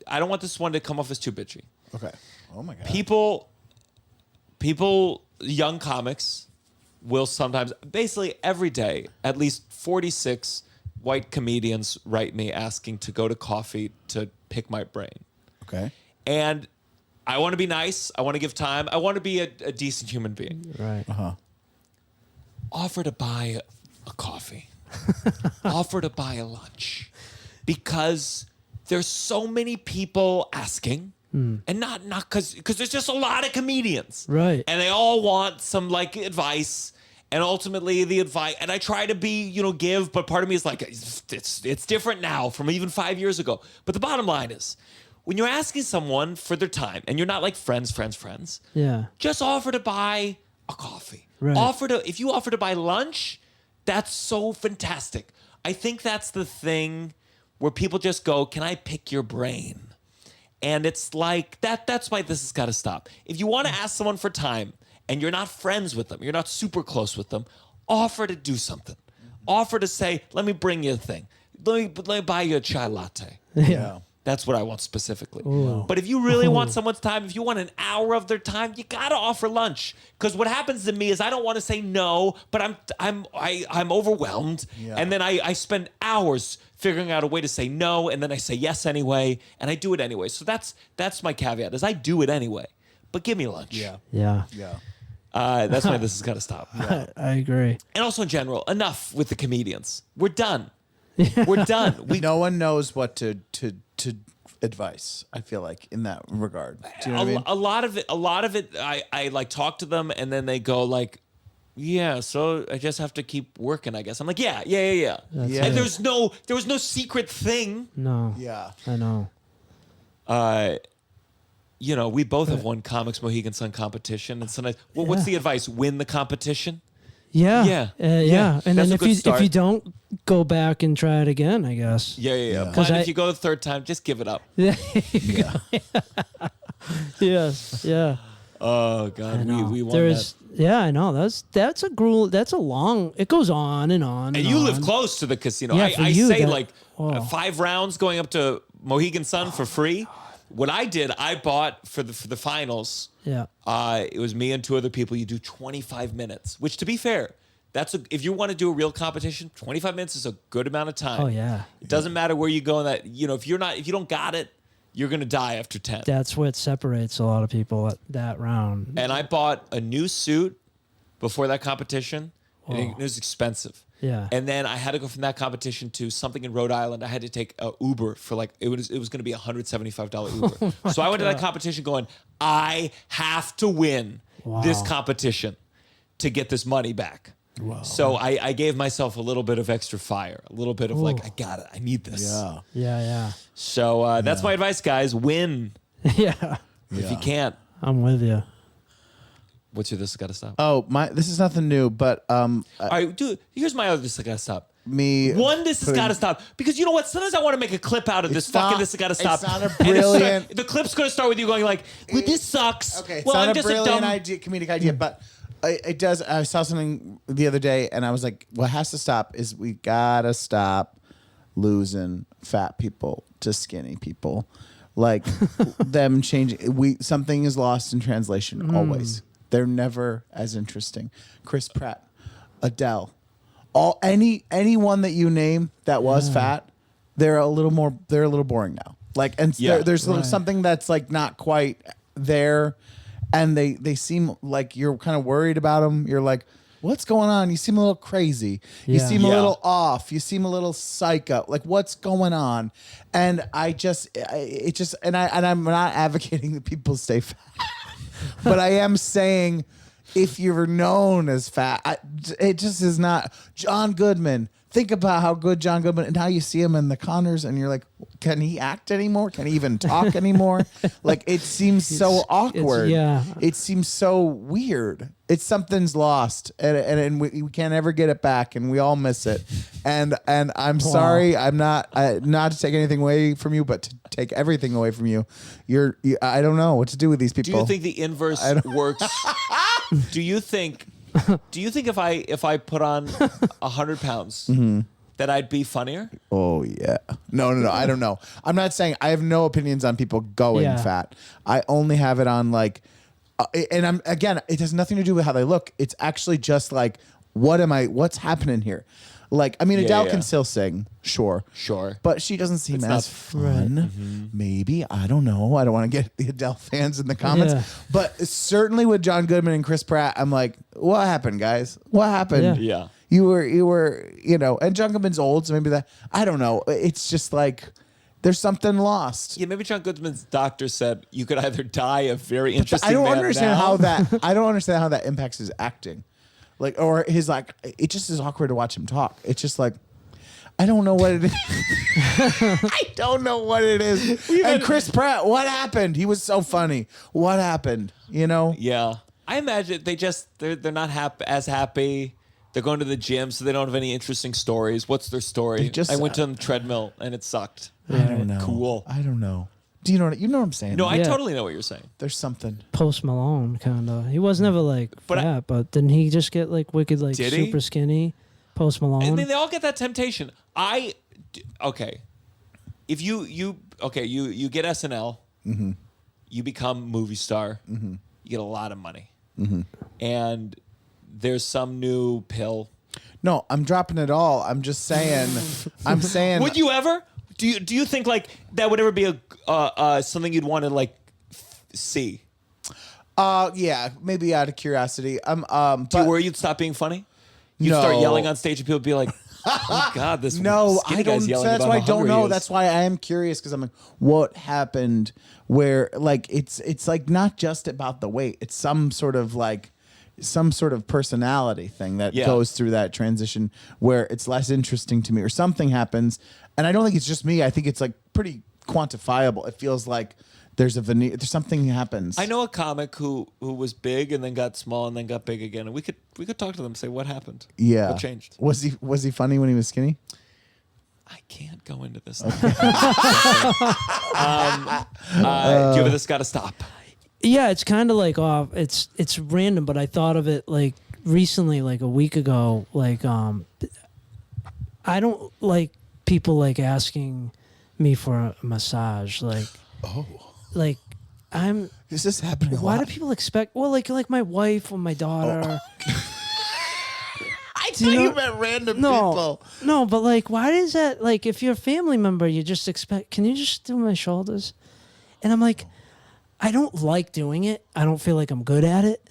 I don't want this one to come off as too bitchy. Okay. Oh my god. People, young comics will sometimes, basically every day, at least 46 white comedians write me asking to go to coffee to pick my brain. Okay. And I want to be nice. I want to give time. I want to be a decent human being. Right. Offer to buy a coffee. Offer to buy a lunch. Because there's so many people asking. And not because there's just a lot of comedians. Right. And they all want some like advice. And ultimately the advice, and I try to be, give, but part of me is like, it's different now from even 5 years ago. But the bottom line is, when you're asking someone for their time and you're not like friends, Yeah. just offer to buy a coffee. Right. If you offer to buy lunch, that's so fantastic. I think that's the thing where people just go, can I pick your brain? And it's like that's why this has got to stop. If you want to ask someone for time and you're not friends with them, you're not super close with them, offer to do something. Offer to say, let me bring you a thing. Let me buy you a chai latte. Yeah. That's what I want specifically. But if you really want someone's time, if you want an hour of their time, you gotta offer lunch. Because what happens to me is I don't want to say no, but I'm overwhelmed, Yeah. and then I spend hours figuring out a way to say no, and then I say yes anyway, and I do it anyway. So that's my caveat: is I do it anyway, but give me lunch. Yeah. Yeah. Yeah. That's why this has got to stop. I agree. And also in general, enough with the comedians. We're done. We're done. No one knows what to advice. I feel like in that regard. Do you know what I mean? A lot of it, I like talk to them and then they go like, yeah, so I just have to keep working, I guess. I'm like, yeah. Yeah. And there was no secret thing. No. Yeah. I know. We both have won Comics Mohegan Sun competition, and sometimes, what's the advice? Win the competition. Yeah. Yeah. Yeah. And That's then a good if start. you don't go back and try it again, I guess. Yeah. 'Cause But I- if you go the third time, just give it up. Yeah. Yes. Yeah. Oh God, I know. we won There's that. yeah, I know. That's a gruel. That's a long. It goes on and on. And you live on. close to the casino. Yeah, for I you, say that- like oh. 5 rounds going up to Mohegan Sun for free. What I did, I bought for the finals. Yeah. It was me and 2 other people. You do 25 minutes, which to be fair, if you want to do a real competition, 25 minutes is a good amount of time. Oh yeah. It doesn't matter where you go in that, if you don't got it, you're going to die after 10. That's what separates a lot of people at that round. And I bought a new suit before that competition. And it was expensive. Yeah. And then I had to go from that competition to something in Rhode Island. I had to take a Uber for it was going to be $175 Uber. So I went to that competition going, I have to win this competition to get this money back. Wow. So I gave myself a little bit of extra fire, a little bit of like, I got it. I need this. Yeah. Yeah. So that's my advice, guys. Win Yeah. if you can't. I'm with you. What's your this has got to stop? Oh, this is nothing new, but All right, dude, here's my other this has got to stop. me This has putting- got to stop. Because you know what? Sometimes I want to make a clip out of this It's fucking not- this has got to stop. it's not a And brilliant- the clip's going to start with you going like, well, this sucks. Okay, it's well, not I'm a just brilliant dumb idea, comedic idea, but it does. I saw something the other day, and I was like, "What has to stop is we gotta stop losing fat people to skinny people, like them changing. Something is lost in translation always. They're never as interesting. Chris Pratt, Adele, anyone that you name that was fat, they're a little boring now. Like, and Yeah. there's something that's like not quite there, and they seem like you're kind of worried about them. You're like, what's going on? You seem a little crazy. You Yeah. seem a Yeah. little off. You seem a little psycho. Like, what's going on? And I'm not advocating that people stay fat, but I am saying if you're known as fat, it just is not. John Goodman. Think about how good John Goodman, and how you see him in the Connors, and you're like, can he act anymore? Can he even talk anymore? Like, it seems so awkward. yeah. It seems so weird. It's something's lost, and we can't ever get it back, and we all miss it. And I'm sorry, I'm not to take anything away from you, but to take everything away from you. I don't know what to do with these people. Do you think the inverse works? Do you think if I put on 100 pounds that I'd be funnier? Oh yeah. No. I don't know. I'm not saying I have no opinions on people going Yeah. fat. I only have it on like, and it has nothing to do with how they look. It's actually just like, what's happening here? Like, I mean, Yeah, Adele yeah. can still sing, sure, Sure. but she doesn't seem It's as not- fun. Maybe, I don't know. I don't want to get the Adele fans in the comments, Yeah. but certainly with John Goodman and Chris Pratt, I'm like, what happened, guys? What happened? Yeah. You were, and John Goodman's old, so maybe that, I don't know. It's just like, there's something lost. Yeah, maybe John Goodman's doctor said you could either die a very interesting I don't man understand now. I don't understand how that impacts his acting. Like, or his, like, it just is awkward to watch him talk. It's just like, I don't know what it is. I don't know what it is. And Chris Pratt, what happened? He was so funny. What happened? Yeah. I imagine they're not as happy. They're going to the gym, so they don't have any interesting stories. What's their story? I went to the treadmill and it sucked. I don't know. Cool. I don't know. Do you know what I'm saying? No, I Yeah. totally know what you're saying. There's something. Post Malone, kind of. He was never like But fat, but didn't he just get like wicked, like Did he? super skinny? Post Malone. I mean, they all get that temptation. Okay. If you get SNL, you become movie star, you get a lot of money, and there's some new pill. No, I'm dropping it all. I'm just saying. I'm saying. Would you ever? Do you think like that would ever be a something you'd want to like see? Yeah, maybe out of curiosity. Do you But worry you'd stop being funny? You'd No. start yelling on stage and people would be like, "Oh God, this no, skinny I don't. guy's So yelling that's about why I how don't hungry he know. is." That's why I am curious because I'm like, what happened? Where like it's like not just about the weight. It's some sort of personality thing that Yeah. goes through that transition where it's less interesting to me, or something happens. And I don't think it's just me. I think it's like pretty quantifiable. It feels like there's a veneer. There's something happens. I know a comic who was big and then got small and then got big again, and we could talk to them and say what happened. Yeah. What changed? Was he funny when he was skinny? I can't go into this. Do you ever this got to stop? Yeah, it's kind of like off. It's random, but I thought of it like recently, like a week ago. Like, I don't like people like asking me for a massage. Like, like I'm. Is this happening? Why do people expect? Well, like my wife or my daughter. I Do you thought you know- meant random No, people. no, but like, why is that? Like, if you're a family member, you just expect. Can you just do my shoulders? And I'm like, I don't like doing it. I don't feel like I'm good at it.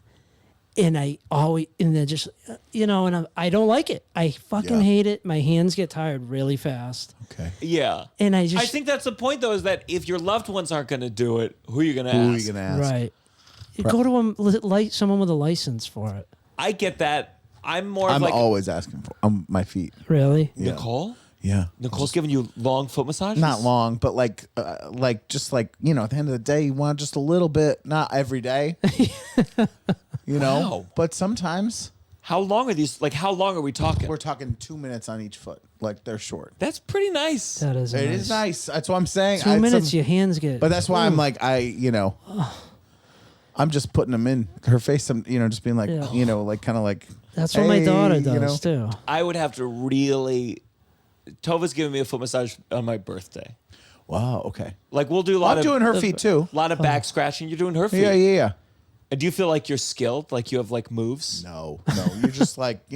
And I always, and then just, and I don't like it. I fucking Yeah. hate it. My hands get tired really fast. Okay. Yeah. And I I just, think that's the point, though, is that if your loved ones aren't going to do it, who are you going to ask? Who are you gonna ask? right. You go to someone with a license for it. I get that. I'm more of I'm like always asking for my feet. Really? Yeah. Nicole. Yeah. Nicole's giving you long foot massages. Not long, but just at the end of the day, you want just a little bit, not every day. Wow. But sometimes How long are these? Like, how long are we talking? we're talking 2 minutes on each foot. Like they're short. That's pretty nice. That is It nice. is nice. That's what I'm saying. 2 minutes, your hands get. But that's why I'm like, I'm just putting them in her face. I'm, just being like, Yeah. like kind of like. That's what my hey, daughter does too. I would have to really. Tova's giving me a foot massage on my birthday. Wow. Okay. Like, we'll do a lot I'm of doing her feet too. lot of back scratching. You're doing her feet. Yeah. And do you feel like you're skilled? Like you have like moves? No. You're just like,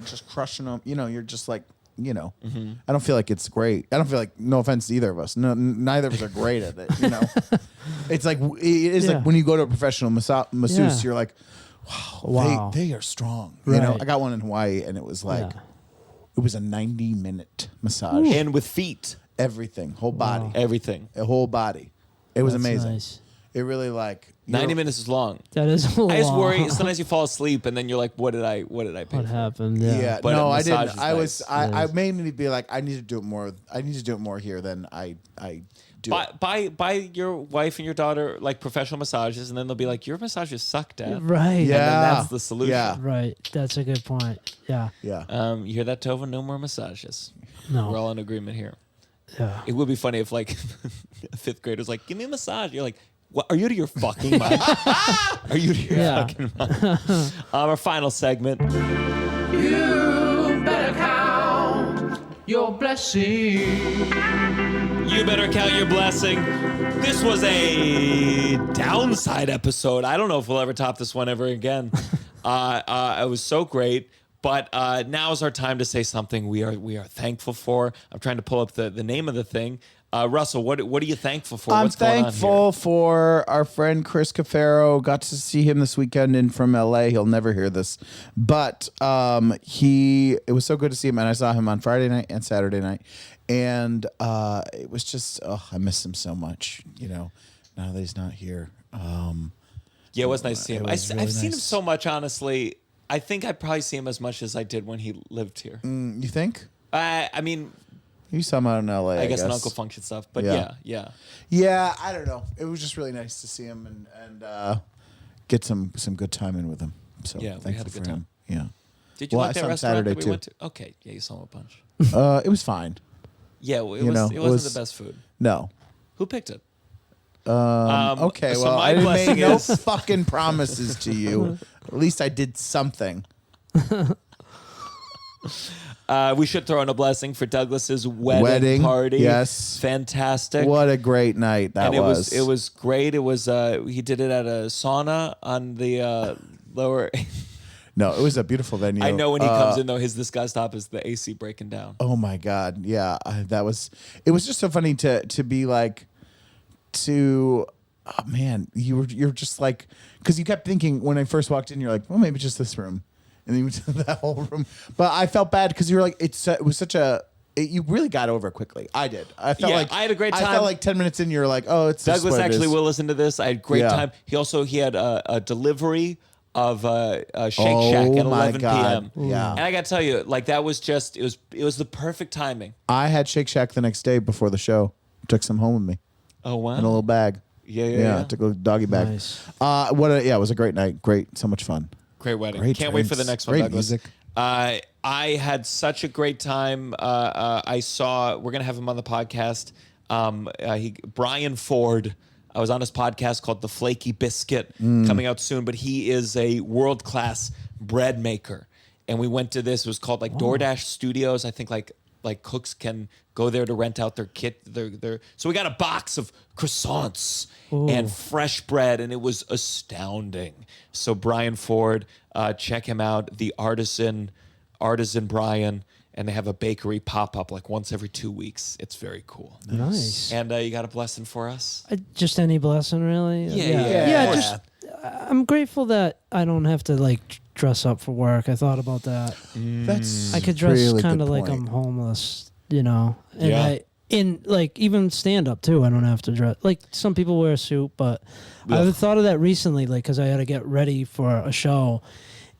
just crushing them. You're just like, Mm-hmm. I don't feel like it's great. I don't feel like, no offense to either of us. No, neither of us are great at it. It's like, it is Yeah. like when you go to a professional masseuse, Yeah. you're like, Wow. They are strong. You know, Right. I got one in Hawaii, and it was like Yeah. it was a 90-minute massage. And with feet, Everything, whole body, Wow. everything. a whole body. It was That's amazing. nice. It really like 90 minutes is long. That is a lot. I just worry. Sometimes you fall asleep and then you're like, "What did I pay What for?" happened? Yeah, But no, a I massage didn't. is I was. nice. I made me be like, I need to do it more. I need to do it more here than I do. Buy your wife and your daughter like professional massages, and then they'll be like, "Your massages suck, Dad." Right. Yeah. And then that's the solution. Yeah. Right. That's a good point. Yeah. Yeah. You hear that, Tova? No more massages. No. We're all in agreement here. Yeah. It would be funny if like a fifth grader's like, "Give me a massage." You're like, "What? Are you to your fucking mind? Are you to your Yeah. fucking mind?" Our final segment. You better count your blessings. You better count your blessing. This was a downside episode. I don't know if we'll ever top this one ever again. It was so great. But now is our time to say something we are thankful for. I'm trying to pull up the name of the thing. Russell, what are you thankful for? I'm What's going on thankful here? for our friend Chris Cafaro. Got to see him this weekend in from LA. He'll never hear this, but it was so good to see him, and I saw him on Friday night and Saturday night, and it was just I miss him so much. You know, now that he's not here. Yeah, it was nice to see him. It was really I've seen him nice. so much, honestly. I think I probably see him as much as I did when he lived here. You think? I mean, You saw him out in LA. I guess an Uncle Function stuff, but Yeah. yeah. Yeah, I don't know. It was just really nice to see him and get some good time in with him. So Yeah, we thankful had a good for time. him. Yeah. Did you Well, I like that saw him restaurant Saturday, that we too. went to? Okay, yeah, you saw him a bunch. It was fine. Yeah, well, it You know, wasn't it was- the best food. No. Who picked it? Okay, so well, my I didn't blessing make no is- fucking promises to you. At least I did something. We should throw in a blessing for Douglas's wedding party. yes. Fantastic. What a great night that and it was. it was great. It was he did it at a sauna on the lower. No, it was a beautiful venue. I know when he comes in though, this guy's stop is the AC breaking down. Oh my God. Yeah. It was just so funny to be like, oh man, you're just like, because you kept thinking when I first walked in, you're like, well, maybe just this room. And then you went to that whole room. But I felt bad because you were like, it was such a, you really got over it quickly. I did. I felt Yeah, like I had a great I time. felt like 10 minutes in, you're like, oh, it's just Douglas what it actually is. will listen to this. I had a great Yeah. time. He had a delivery of Shake Shack at Oh my 11 God. p.m. Yeah. And I got to tell you, like that was just it was the perfect timing. I had Shake Shack the next day before the show. Took some home with me Oh wow. in a little bag. Yeah. Took a doggy bag. Nice. It was a great night. Great, so much fun. Great wedding. Great Can't wait for the drinks, next one, great Douglas. music. I had such a great time. We're gonna have him on the podcast. Brian Ford. I was on his podcast called The Flaky Biscuit, coming out soon. But he is a world class bread maker, and we went to this. It was called like DoorDash Studios. I think like cooks can go there to rent out their kit. So we got a box of croissants and fresh bread, and it was astounding. So Brian Ford, check him out. The Artisan Brian, and they have a bakery pop up like once every 2 weeks. It's very cool. Nice. And you got a blessing for us? Just any blessing, really. Yeah. Just I'm grateful that I don't have to like dress up for work. I thought about that. That's I could dress really kind of good like point. I'm homeless, you know. And Yeah. in like even stand up too. I don't have to dress like some people wear a suit, but I've thought of that recently, like because I had to get ready for a show,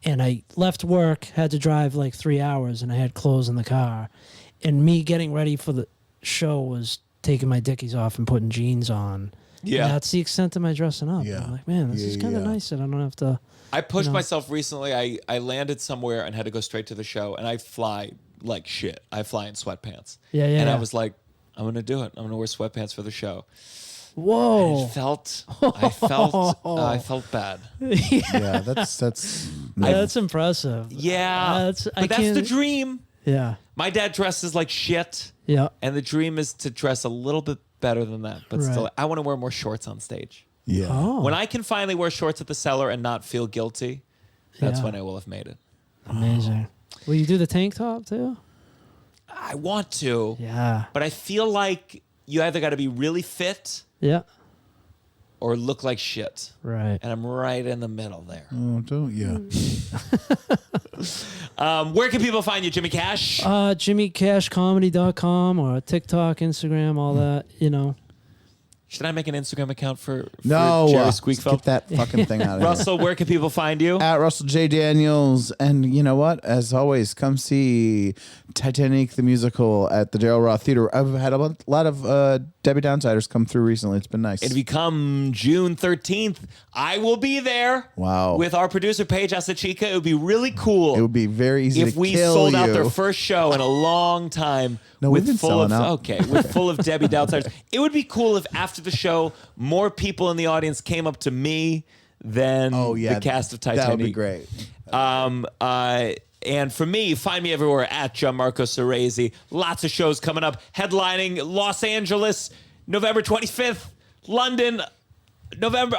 and I left work, had to drive like 3 hours, and I had clothes in the car, and me getting ready for the show was taking my dickies off and putting jeans on. Yeah. And that's the extent of my dressing up. Yeah. I'm like, man, this is kind of nice that I don't have to. I pushed No. myself recently. I landed somewhere and had to go straight to the show, and I fly like shit. I fly in sweatpants. Yeah. And I was like, I'm gonna do it. I'm gonna wear sweatpants for the show. Whoa. I felt bad. Yeah, that's That's impressive. Yeah, I but that's the can't- dream. Yeah. My dad dresses like shit, Yeah. and the dream is to dress a little bit better than that. But Right. still, I want to wear more shorts on stage. yeah. Oh. When I can finally wear shorts at the cellar and not feel guilty, that's Yeah. when I will have made it. Amazing. Will you do the tank top too? I want to, Yeah. but I feel like you either got to be really fit Yeah. or look like shit. Right. And I'm right in the middle there. Oh, don't you? Where can people find you, Jimmy Cash? JimmyCashComedy.com or TikTok, Instagram, all that, Should I make an Instagram account for No, Jerry get Squeakfeld? that fucking thing out of here. Russell, where can people find you? At Russell J. Daniels. And you know what? As always, come see Titanic the musical at the Darryl Roth Theater. I've had a lot of Debbie Downsiders come through recently. It's been nice. If you come June 13th, I will be there. Wow. With our producer, Paige Asachica. It would be really cool. It would be very easy if to we kill sold out you. their first show in a long time. No, we've been selling out. Okay, with full of Debbie Downsiders. It would be cool if after the show, more people in the audience came up to me than the cast of Titanic. That would be great. And for me, find me everywhere at Gianmarco Soresi. Lots of shows coming up. Headlining Los Angeles, November 25th. London, November.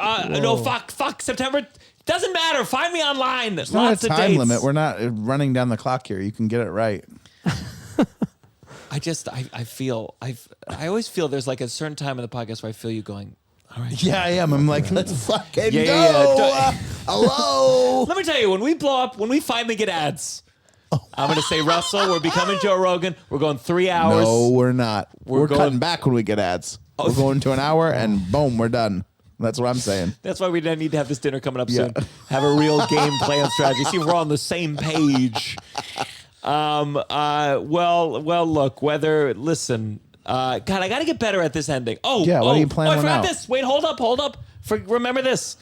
September. Doesn't matter. Find me online. It's Lots not a of time dates. limit. We're not running down the clock here. You can get it right. I always feel there's like a certain time in the podcast where I feel you going, all right. Yeah, I am. I'm like, let's fucking Yeah, go. yeah. Hello. Let me tell you, when we blow up, when we finally get ads, I'm going to say, Russell, we're becoming Joe Rogan. We're going 3 hours. No, we're not. We're going- cutting back when we get ads. We're going to an hour and boom, we're done. That's what I'm saying. That's why we need to have this dinner coming up soon. Have a real game plan strategy. See if we're on the same page. Look, listen, God, I got to get better at this ending. What are you planning I forgot out? this. Wait, hold up. Remember this.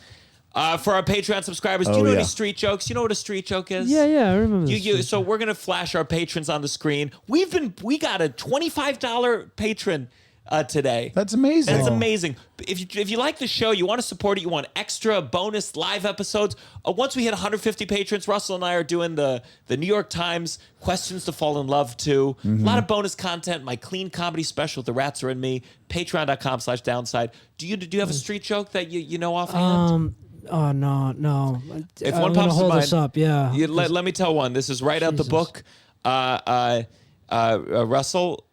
For our Patreon subscribers, do you know any street jokes? You know what a street joke is? Yeah, I remember this. So we're gonna flash our patrons on the screen. We got a $25 patron today. That's amazing. That's amazing. If you like the show, you want to support it, you want extra bonus live episodes. Once we hit 150 patrons, Russell and I are doing the New York Times Questions to Fall in Love too. A lot of bonus content. My clean comedy special, The Rats Are in Me. Patreon.com/downside. Do you have a street joke that you know offhand? Oh no! If I'm one gonna pops to hold mind, this up, yeah. Let me tell one. This is right out the book. Russell,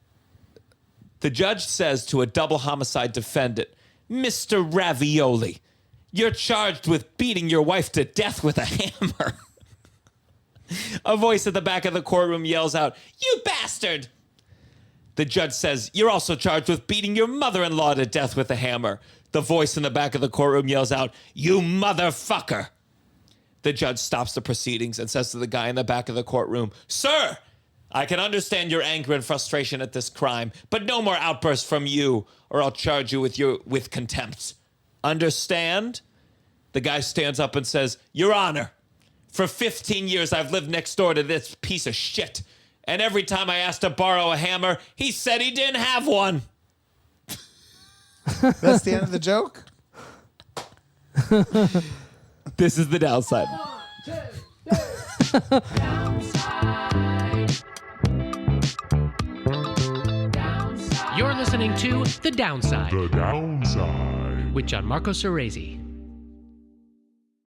the judge says to a double homicide defendant, "Mr. Ravioli, you're charged with beating your wife to death with a hammer." A voice at the back of the courtroom yells out, "You bastard!" The judge says, "You're also charged with beating your mother-in-law to death with a hammer." The voice in the back of the courtroom yells out, "You motherfucker!" The judge stops the proceedings and says to the guy in the back of the courtroom, "Sir, I can understand your anger and frustration at this crime, but no more outbursts from you, or I'll charge you with contempt. Understand?" The guy stands up and says, "Your Honor, for 15 years I've lived next door to this piece of shit, and every time I asked to borrow a hammer, he said he didn't have one." That's the end of the joke? This is the downside. You're listening to The Downside The Downside. with Gianmarco Soresi.